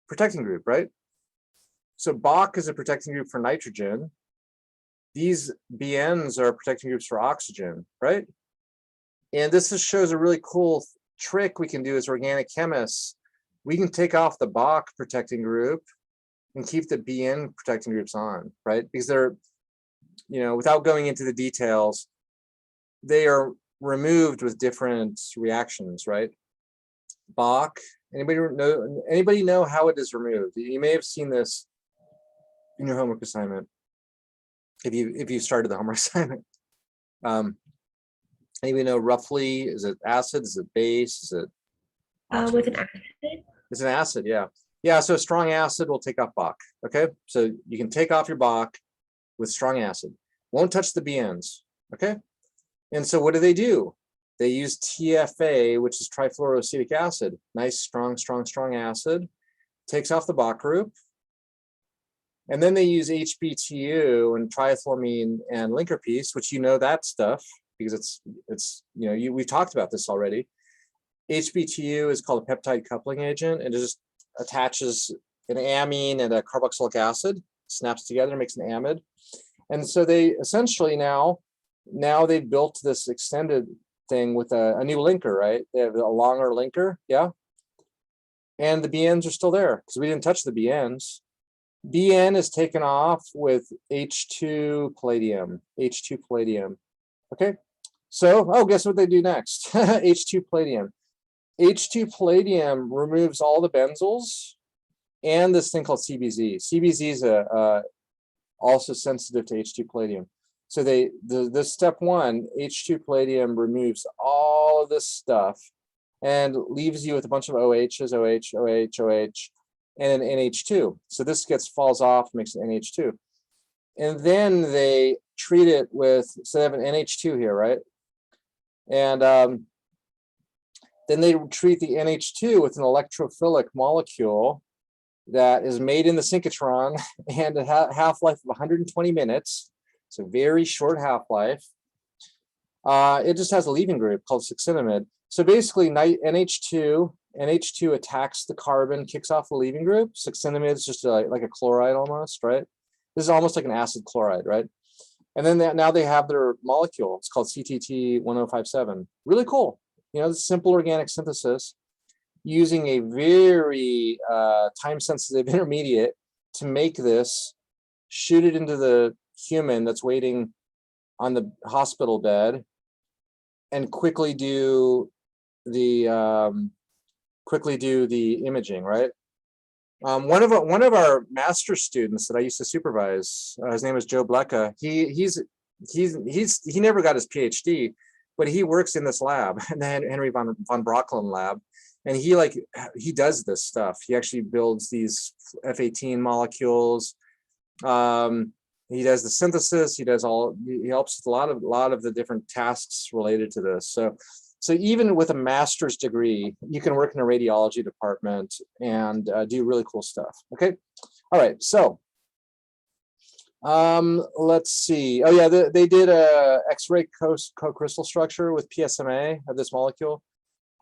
protecting group, right? So Bach is a protecting group for nitrogen. These BNs are protecting groups for oxygen, right? And this just shows a really cool trick we can do as organic chemists. We can take off the Bach protecting group and keep the BN protecting groups on, right? Because they're, without going into the details, they are removed with different reactions, right? Bach, anybody know how it is removed? You may have seen this in your homework assignment if you started the homework assignment. Anybody know roughly, is it acid, is it base, is it with an acid? It's an acid, yeah. Yeah, so strong acid will take off Bach, okay? So you can take off your Bach with strong acid. Won't touch the BNs, okay? And so what do? They use TFA, which is trifluoroacetic acid. Nice, strong acid. Takes off the Bach group. And then they use HBTU and triethylamine and linker piece, which that stuff, because we've talked about this already. HBTU is called a peptide coupling agent, and it just attaches an amine and a carboxylic acid, snaps together, makes an amide. And so they essentially now they've built this extended thing with a new linker, right? They have a longer linker, yeah. And the BNs are still there because we didn't touch the BNs. BN is taken off with H2 palladium, okay? So, guess what they do next? H2 palladium. H2 palladium removes all the benzyls and this thing called CBZ. CBZ is also sensitive to H2 palladium. So this step one, H2 palladium removes all of this stuff and leaves you with a bunch of OHs, OH, and an NH2. So this falls off, makes an NH2. And then they treat it with, so they have an NH2 here, right? And then they treat the NH2 with an electrophilic molecule that is made in the synchrotron and a half-life of 120 minutes. It's a very short half-life. It just has a leaving group called succinimide. So basically, NH2 attacks the carbon, kicks off the leaving group. Succinimide is just like a chloride almost, right? This is almost like an acid chloride, right? And then now they have their molecule. It's called CTT1057. Really cool. It's simple organic synthesis using a very time-sensitive intermediate to make this, shoot it into the human that's waiting on the hospital bed, and quickly do the imaging, right? One of our master students that I used to supervise, his name is Joe Blecka. He never got his PhD, but he works in this lab, in the Henry von Brocklin lab, and he does this stuff. He actually builds these F18 molecules. He does the synthesis. He helps with a lot of the different tasks related to this. So even with a master's degree, you can work in a radiology department and do really cool stuff. Okay, all right. So let's see. Oh yeah, they did a X-ray co-crystal structure with PSMA of this molecule,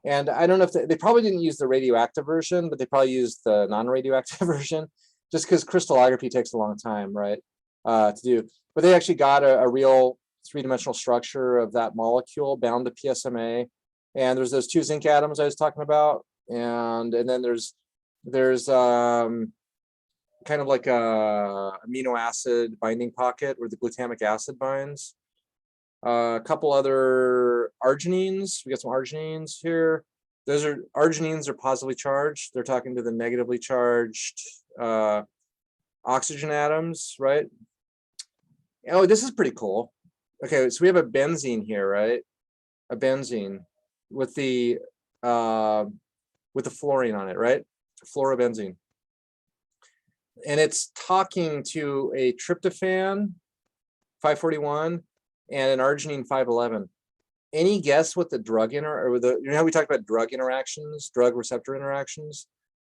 and I don't know if they probably didn't use the radioactive version, but they probably used the non-radioactive version, just because crystallography takes a long time, right, to do. But they actually got a real three-dimensional structure of that molecule bound to PSMA, and there's those two zinc atoms I was talking about, and then there's kind of like a amino acid binding pocket where the glutamic acid binds. A couple other arginines. We got some arginines here. Arginines are positively charged. They're talking to the negatively charged oxygen atoms, right? Oh, this is pretty cool. Okay, so we have a benzene here, right? A benzene with the fluorine on it, right? Fluorobenzene. And it's talking to a tryptophan 541 and an arginine 511. Any guess what the drug how we talked about drug interactions, drug receptor interactions?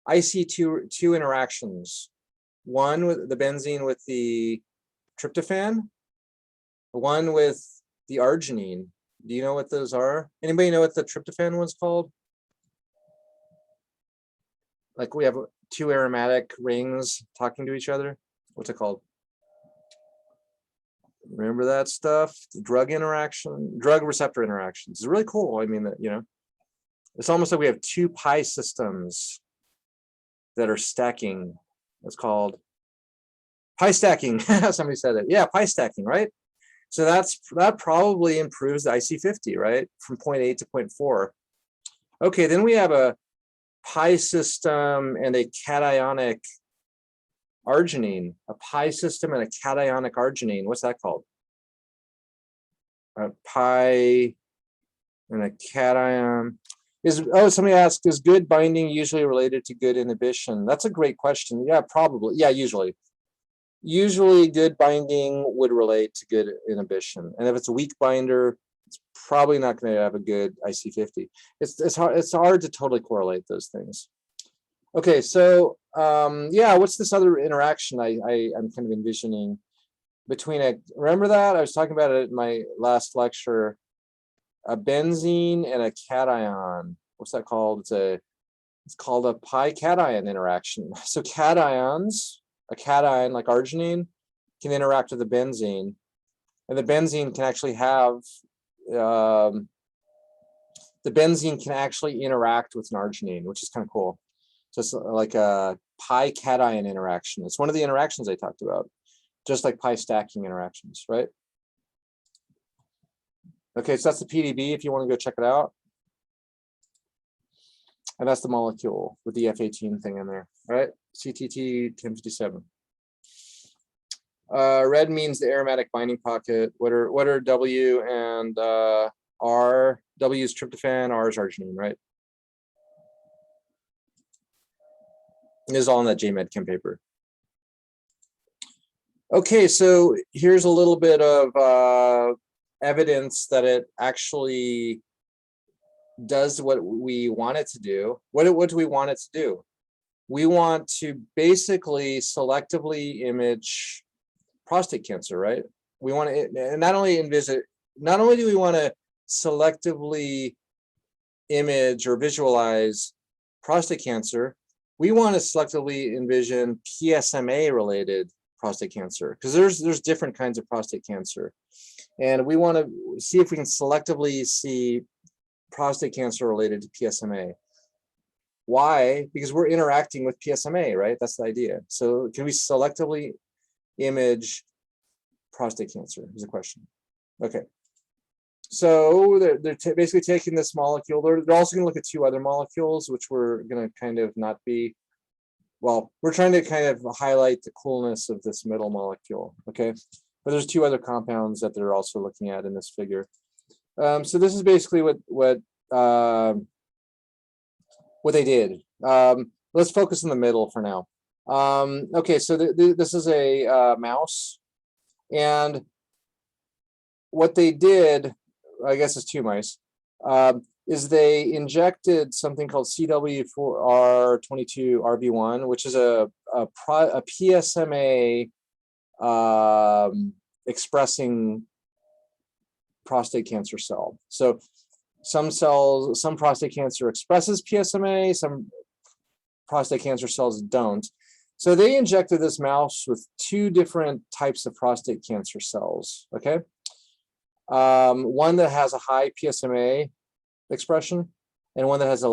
I see two interactions. One with the benzene with the tryptophan, one with the arginine. Do you know what those are? Anybody know what the tryptophan one's called? Like we have two aromatic rings talking to each other. What's it called? Remember that stuff? Drug receptor interactions. It's really cool. I mean, it's almost like we have two pi systems that are stacking. It's called Pi stacking. Somebody said it. Yeah, pi stacking, right? So that probably improves the IC50, right? From 0.8 to 0.4. Okay, then we have a pi system and a cationic arginine. A pi system and a cationic arginine. What's that called? A pi and a cation. Somebody asked, is good binding usually related to good inhibition? That's a great question. Yeah, probably. Yeah, usually. Usually good binding would relate to good inhibition. And if it's a weak binder, it's probably not going to have a good IC50. It's hard to totally correlate those things. Okay, so yeah, what's this other interaction I'm kind of envisioning between remember that? I was talking about it in my last lecture, a benzene and a cation. What's that called? It's called a pi cation interaction. So cations, a cation like arginine, can interact with the benzene, and the benzene can actually have the benzene can actually interact with an arginine, which is kind of cool. So it's like a pi cation interaction. It's one of the interactions I talked about, just like pi stacking interactions, right? Okay, so that's the PDB if you want to go check it out. And that's the molecule with the F18 thing in there, right? CTT 1057. Red means the aromatic binding pocket. What are W and R? W is tryptophan, R is arginine, right? This is all in that JMed Chem paper. Okay, so here's a little bit of evidence that it actually does what we want it to do. What do we want it to do? We want to basically selectively image prostate cancer, right? We want to, and not only do we want to selectively image or visualize prostate cancer, we want to selectively envision PSMA related prostate cancer, because there's different kinds of prostate cancer, and we want to see if we can selectively see prostate cancer related to PSMA. Why? Because we're interacting with PSMA, right? That's the idea. So can we selectively image prostate cancer is the question. Okay. So they're basically taking this molecule. They're also going to look at two other molecules, which we're going to kind of not be, well, we're trying to kind of highlight the coolness of this middle molecule, okay? But there's two other compounds that they're also looking at in this figure. So this is basically what they did. Let's focus in the middle for now. Okay, so this is a mouse, and what they did, I guess it's two mice, is they injected something called CW4R22RB1, which is a PSMA expressing prostate cancer cell. So some prostate cancer expresses PSMA, some prostate cancer cells don't. So they injected this mouse with two different types of prostate cancer cells, okay? One that has a high PSMA expression, and one that has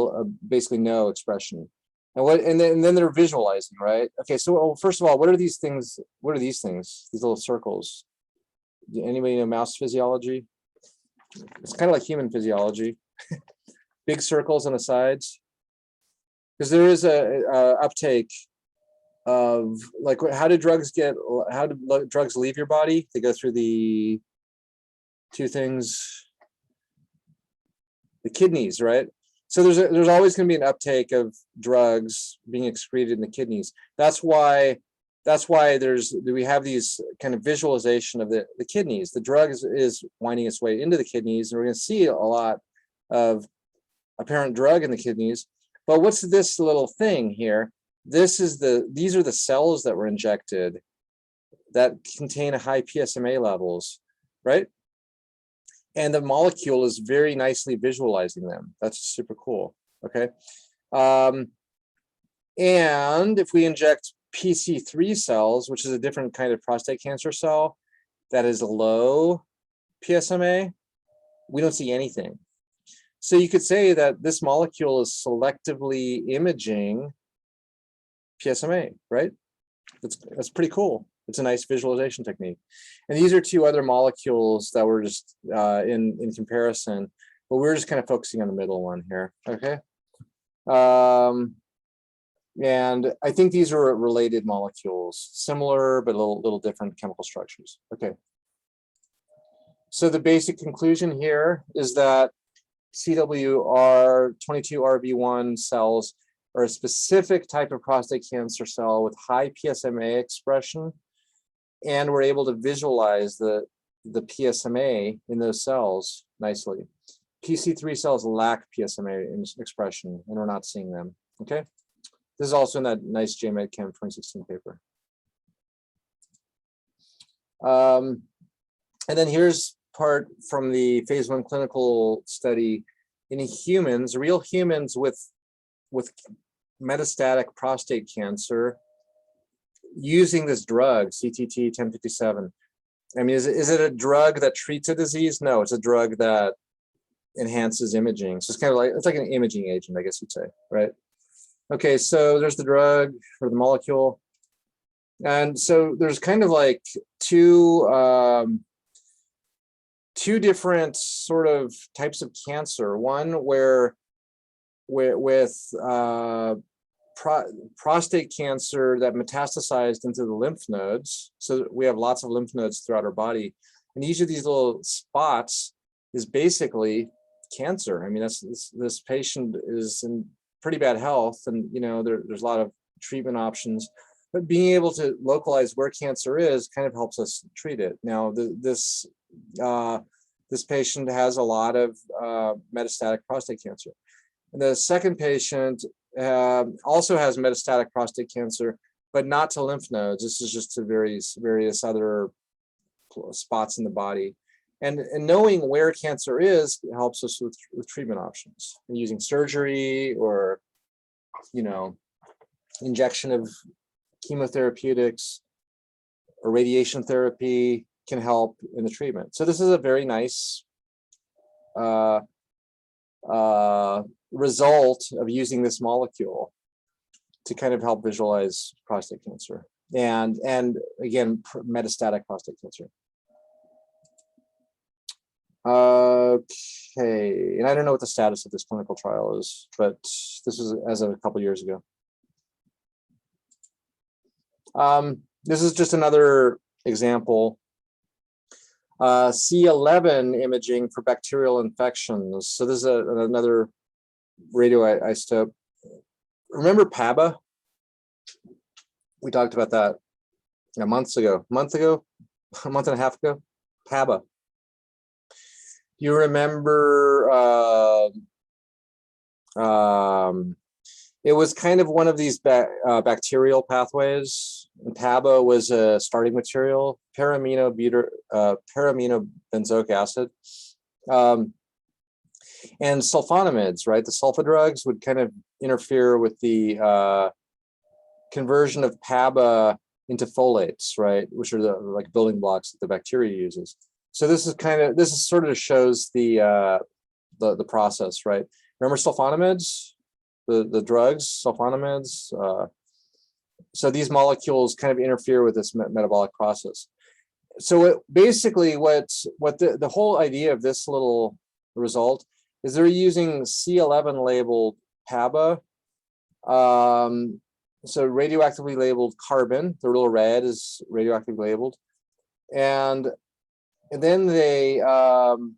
basically no expression. And then they're visualizing, right? Okay, so first of all, what are these things? What are these things? These little circles. Anybody know mouse physiology? It's kind of like human physiology. Big circles on the sides. Because there is a uptake of, like, how do drugs leave your body? They go through the two things, the kidneys, right? So there's always going to be an uptake of drugs being excreted in the kidneys. That's why we have these kind of visualization of the kidneys. The drug is winding its way into the kidneys, and we're going to see a lot of apparent drug in the kidneys. But what's this little thing here? These are the cells that were injected that contain high PSMA levels, right? And the molecule is very nicely visualizing them. That's super cool, okay? And if we inject PC3 cells, which is a different kind of prostate cancer cell that is low PSMA, we don't see anything. So you could say that this molecule is selectively imaging PSMA, right? That's pretty cool. It's a nice visualization technique. And these are two other molecules that were just in comparison, but we're just kind of focusing on the middle one here, okay? And I think these are related molecules, similar but a little different chemical structures. Okay. So the basic conclusion here is that CWR22RB1 cells are a specific type of prostate cancer cell with high PSMA expression, and we're able to visualize the PSMA in those cells nicely. PC3 cells lack PSMA expression, and we're not seeing them. Okay. This is also in that nice chem842 2016 paper. And then here's part from the phase 1 clinical study in humans, real humans with metastatic prostate cancer, using this drug, CTT 1057. I mean, is it a drug that treats a disease? No, it's a drug that enhances imaging. So it's kind of like, it's like an imaging agent, I guess you'd say, right? Okay, so there's the drug or the molecule. And so there's kind of like two different sort of types of cancer. One where with prostate cancer that metastasized into the lymph nodes. So we have lots of lymph nodes throughout our body. And each of these little spots is basically cancer. I mean, this patient is in pretty bad health, and you know there's a lot of treatment options, but being able to localize where cancer is kind of helps us treat it. Now this patient has a lot of metastatic prostate cancer, and the second patient also has metastatic prostate cancer, but not to lymph nodes. This is just to various other spots in the body. And knowing where cancer is helps us with treatment options, and using surgery or, you know, injection of chemotherapeutics or radiation therapy can help in the treatment. So this is a very nice result of using this molecule to kind of help visualize prostate cancer and again, metastatic prostate cancer. Okay, and I don't know what the status of this clinical trial is, but this was as of a couple years ago. This is just another example. C11 imaging for bacterial infections. So this is another radioisotope. Remember PABA? We talked about that month and a half ago. PABA. You remember it was kind of one of these bacterial pathways. And PABA was a starting material, paraminobenzoic acid. And sulfonamides, right? The sulfa drugs would kind of interfere with the conversion of PABA into folates, right? Which are the like building blocks that the bacteria uses. So this is sort of shows the process, right? Remember sulfonamides, the drugs, sulfonamides. So these molecules kind of interfere with this metabolic process. So basically, what the whole idea of this little result is they're using C11 labeled PABA. So radioactively labeled carbon, the little red is radioactively labeled, and then they and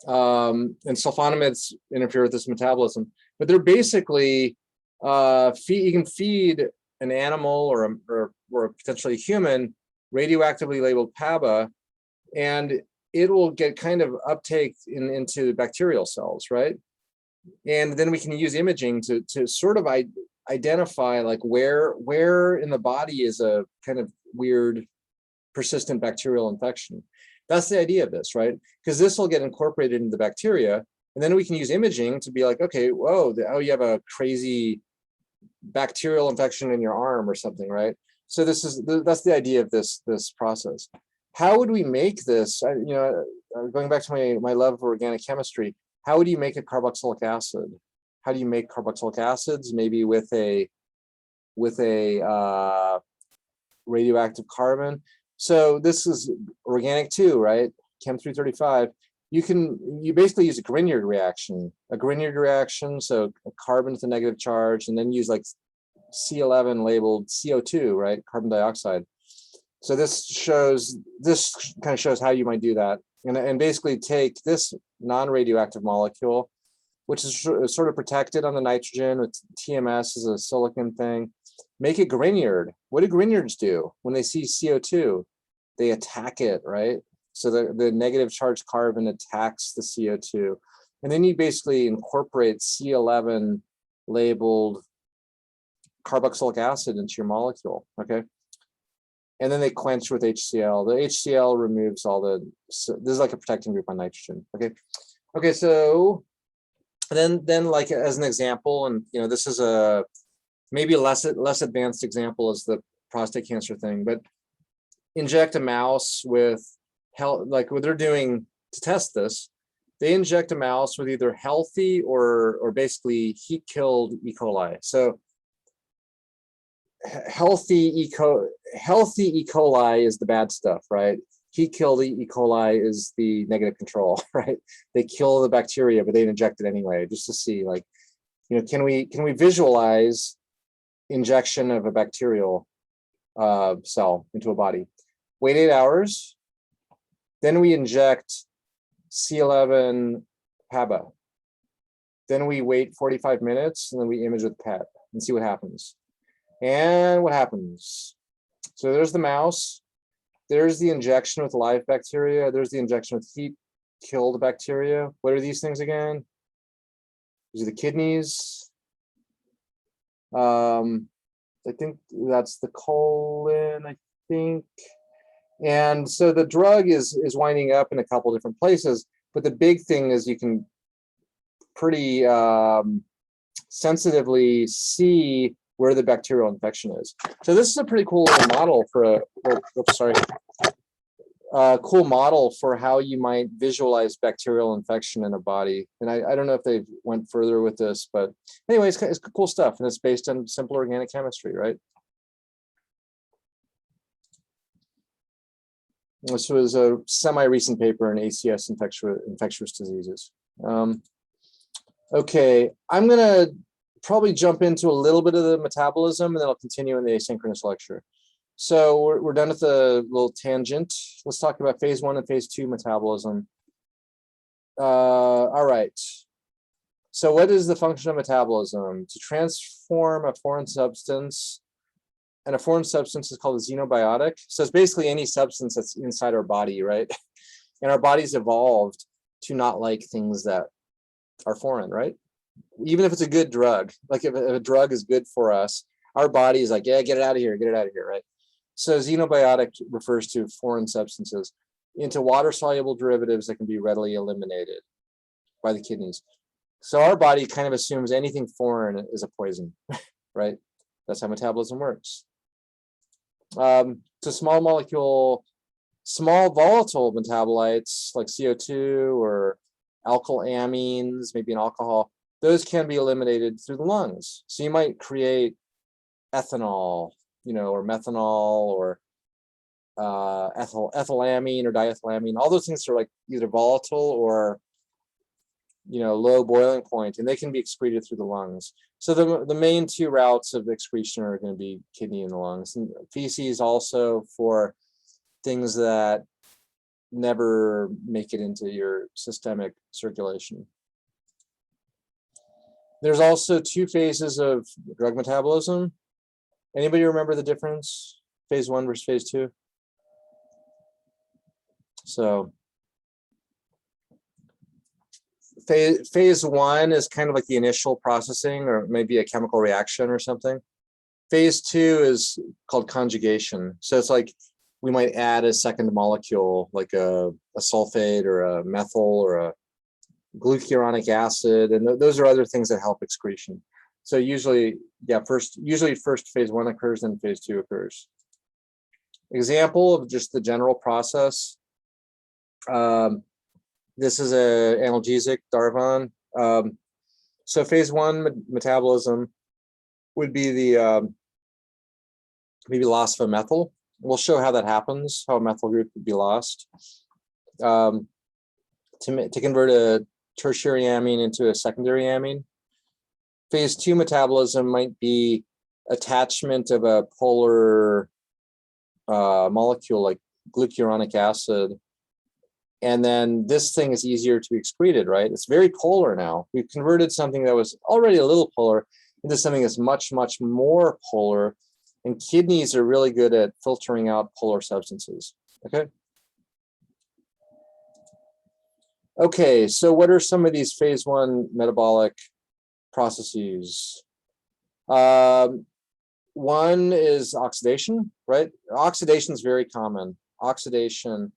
sulfonamides interfere with this metabolism, but they're basically you can feed an animal or potentially a human radioactively labeled PABA, and it will get kind of uptake into bacterial cells, right? And then we can use imaging to sort of identify like where in the body is a kind of weird persistent bacterial infection. That's the idea of this, right? Because this will get incorporated into the bacteria, and then we can use imaging to be like, okay, whoa, you have a crazy bacterial infection in your arm or something, right? So that's the idea of this process. How would we make this? Going back to my love of organic chemistry, how would you make a carboxylic acid? How do you make carboxylic acids? Maybe with a with a radioactive carbon. So this is organic too, right? chem842. You basically use a Grignard reaction. A Grignard reaction, so a carbon with a negative charge, and then use like C11 labeled CO2, right? Carbon dioxide. So this kind of shows how you might do that. And basically take this non-radioactive molecule, which is sort of protected on the nitrogen with TMS as a silicon thing, make it Grignard. What do Grignards do when they see CO2? They attack it, right? So the negative charged carbon attacks the CO2. And then you basically incorporate C11 labeled carboxylic acid into your molecule, okay? And then they quench with HCl. The HCl removes all this is like a protecting group on nitrogen, okay? Okay, so then like as an example, and this is a maybe a less advanced example is the prostate cancer thing, but inject a mouse with like what they're doing to test this, they inject a mouse with either healthy or basically heat killed E. coli. So healthy E. coli is the bad stuff, right? Heat killed E. coli is the negative control, right? They kill the bacteria, but they inject it anyway, just to see, like, can we visualize injection of a bacterial cell into a body? Wait 8 hours, then we inject C11 PABA. Then we wait 45 minutes, and then we image with PET and see what happens. And what happens? So there's the mouse. There's the injection with live bacteria. There's the injection with heat-killed bacteria. What are these things again? These are the kidneys. I think that's the colon, I think. And so the drug is winding up in a couple different places, but the big thing is you can pretty sensitively see where the bacterial infection is. So this is a pretty cool little model for cool model for how you might visualize bacterial infection in a body. And I don't know if they went further with this, but anyway, it's cool stuff, and it's based on simple organic chemistry, right? This was a semi-recent paper in ACS infectious diseases. Okay, I'm gonna probably jump into a little bit of the metabolism, and then I'll continue in the asynchronous lecture. So we're done with the little tangent. Let's talk about phase 1 and phase 2 metabolism. All right. So what is the function of metabolism? To transform a foreign substance, and a foreign substance is called a xenobiotic. So it's basically any substance that's inside our body, right? And our body's evolved to not like things that are foreign, right? Even if it's a good drug, like if a drug is good for us, our body is like, yeah, get it out of here, right? So xenobiotic refers to foreign substances into water-soluble derivatives that can be readily eliminated by the kidneys. So our body kind of assumes anything foreign is a poison, right? That's how metabolism works. So small molecule, small volatile metabolites like CO2 or alkyl amines, maybe an alcohol, those can be eliminated through the lungs. So you might create ethanol, or methanol, or ethylamine or diethylamine. All those things are like either volatile or low boiling point, and they can be excreted through the lungs. So the main two routes of excretion are going to be kidney and the lungs, and feces also for things that never make it into your systemic circulation. There's also 2 phases of drug metabolism. Anybody remember the difference? Phase 1 versus phase 2? So phase 1 is kind of like the initial processing, or maybe a chemical reaction or something. Phase 2 is called conjugation. So it's like we might add a second molecule, like a sulfate or a methyl or a glucuronic acid, and those are other things that help excretion. So usually first phase 1 occurs, then phase 2 occurs. Example of just the general process. This is an analgesic, Darvon. So phase 1 metabolism would be the maybe loss of a methyl. We'll show how that happens, how a methyl group would be lost. To convert a tertiary amine into a secondary amine. Phase 2 metabolism might be attachment of a polar molecule like glucuronic acid. And then this thing is easier to be excreted, right? It's very polar now. We've converted something that was already a little polar into something that's much, much more polar. And kidneys are really good at filtering out polar substances, okay? Okay, so what are some of these phase 1 metabolic processes? One is oxidation, right? Oxidation is very common. Oxidation,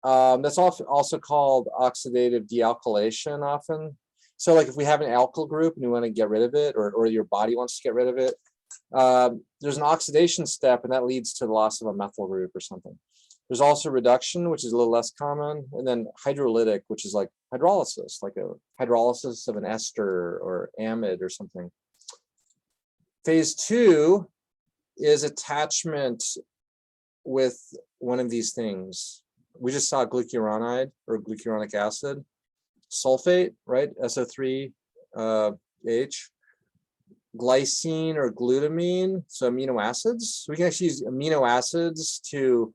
that's also called oxidative dealkylation often. So like if we have an alkyl group and we want to get rid of it, or your body wants to get rid of it, there's an oxidation step and that leads to the loss of a methyl group or something. There's also reduction, which is a little less common, and then hydrolytic, which is like hydrolysis, like a hydrolysis of an ester or amide or something. Phase 2 is attachment with one of these things. We just saw glucuronide or glucuronic acid, sulfate, right? SO3H, glycine or glutamine, so amino acids. We can actually use amino acids to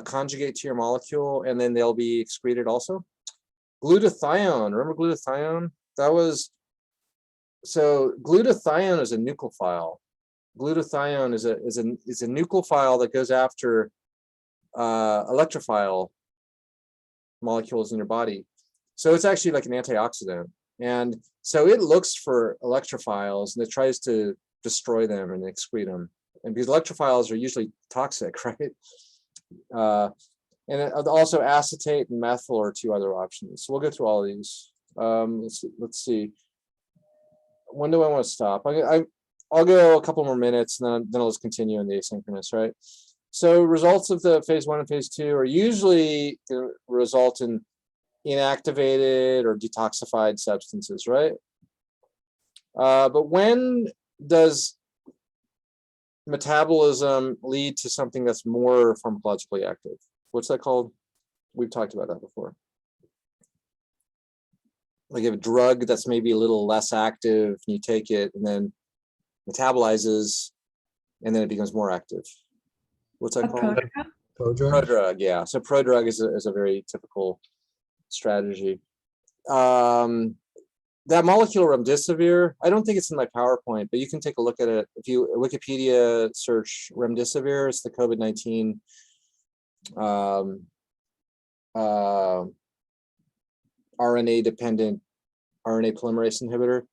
conjugate to your molecule, and then they'll be excreted also. Glutathione, remember glutathione? That was, so glutathione is a nucleophile. Glutathione is a nucleophile that goes after electrophile molecules in your body. So it's actually like an antioxidant. And so it looks for electrophiles and it tries to destroy them and excrete them. And because electrophiles are usually toxic, right? And also acetate and methyl are two other options. So we'll go through all of these. Let's see. When do I want to stop? I'll go a couple more minutes and then I'll just continue in the asynchronous, right? So results of the phase 1 and phase 2 are usually the result in inactivated or detoxified substances, right? But when does metabolism lead to something that's more pharmacologically active? What's that called? We've talked about that before. Like a drug that's maybe a little less active, and you take it and then metabolizes, and then it becomes more active. What's that called? Prodrug? Prodrug, yeah. So prodrug is a very typical strategy. That molecule remdesivir, I don't think it's in my PowerPoint, but you can take a look at it. If you Wikipedia search remdesivir, it's the COVID-19 RNA-dependent RNA polymerase inhibitor.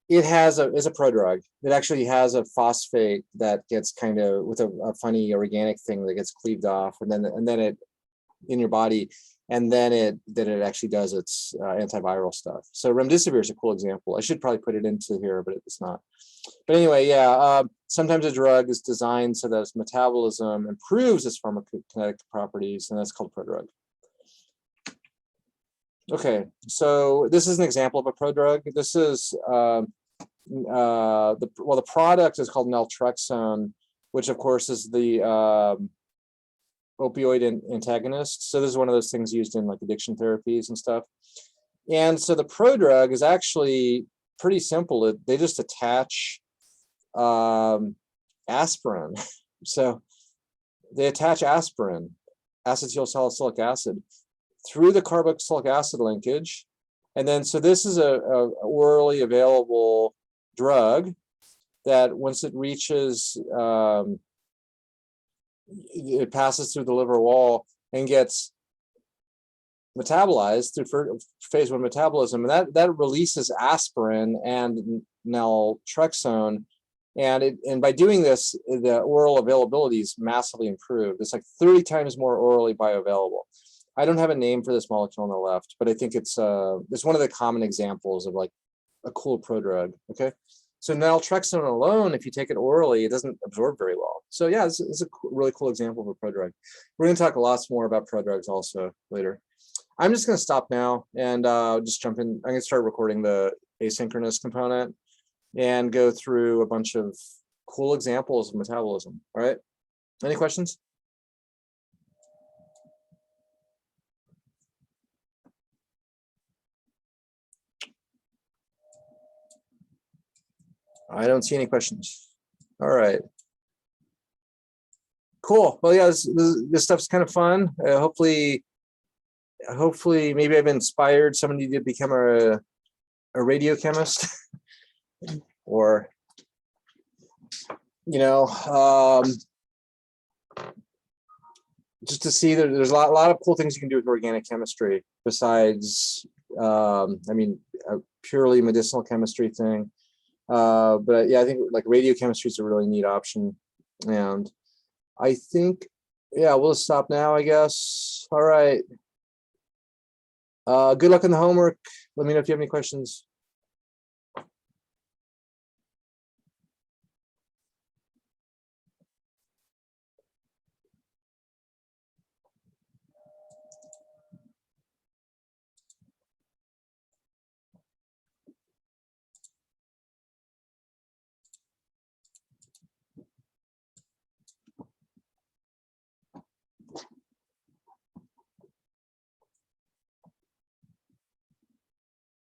It has is a prodrug. It actually has a phosphate that gets kind of with a funny organic thing that gets cleaved off, and then it in your body, and then it actually does its antiviral stuff. So remdesivir is a cool example. I should probably put it into here, but it's not. But anyway, yeah. Sometimes a drug is designed so that its metabolism improves its pharmacokinetic properties, and that's called prodrug. Okay, so this is an example of a prodrug. This is the product is called naltrexone, which of course is the opioid antagonist. So this is one of those things used in like addiction therapies and stuff. And so the prodrug is actually pretty simple. They just attach aspirin. So they attach aspirin, acetyl salicylic acid, through the carboxylic acid linkage. And then, so this is a orally available drug that once it reaches, it passes through the liver wall and gets metabolized through phase 1 metabolism. And that releases aspirin and naltrexone. And by doing this, the oral availability is massively improved. It's like 30 times more orally bioavailable. I don't have a name for this molecule on the left, but I think it's one of the common examples of like a cool prodrug. Okay, so naltrexone alone, if you take it orally, it doesn't absorb very well. So yeah, it's a really cool example of a prodrug. We're going to talk lots more about prodrugs also later. I'm just going to stop now and just jump in. I'm going to start recording the asynchronous component and go through a bunch of cool examples of metabolism. All right. Any questions? I don't see any questions. All right. Cool. Well, yeah, this stuff's kind of fun. Hopefully maybe I've inspired somebody to become a radiochemist or, you know, just to see that there's a lot of cool things you can do with organic chemistry besides, I mean, a purely medicinal chemistry thing. But yeah, I think like radiochemistry is a really neat option. And I think, yeah, we'll stop now, I guess. All right. Good luck on the homework. Let me know if you have any questions.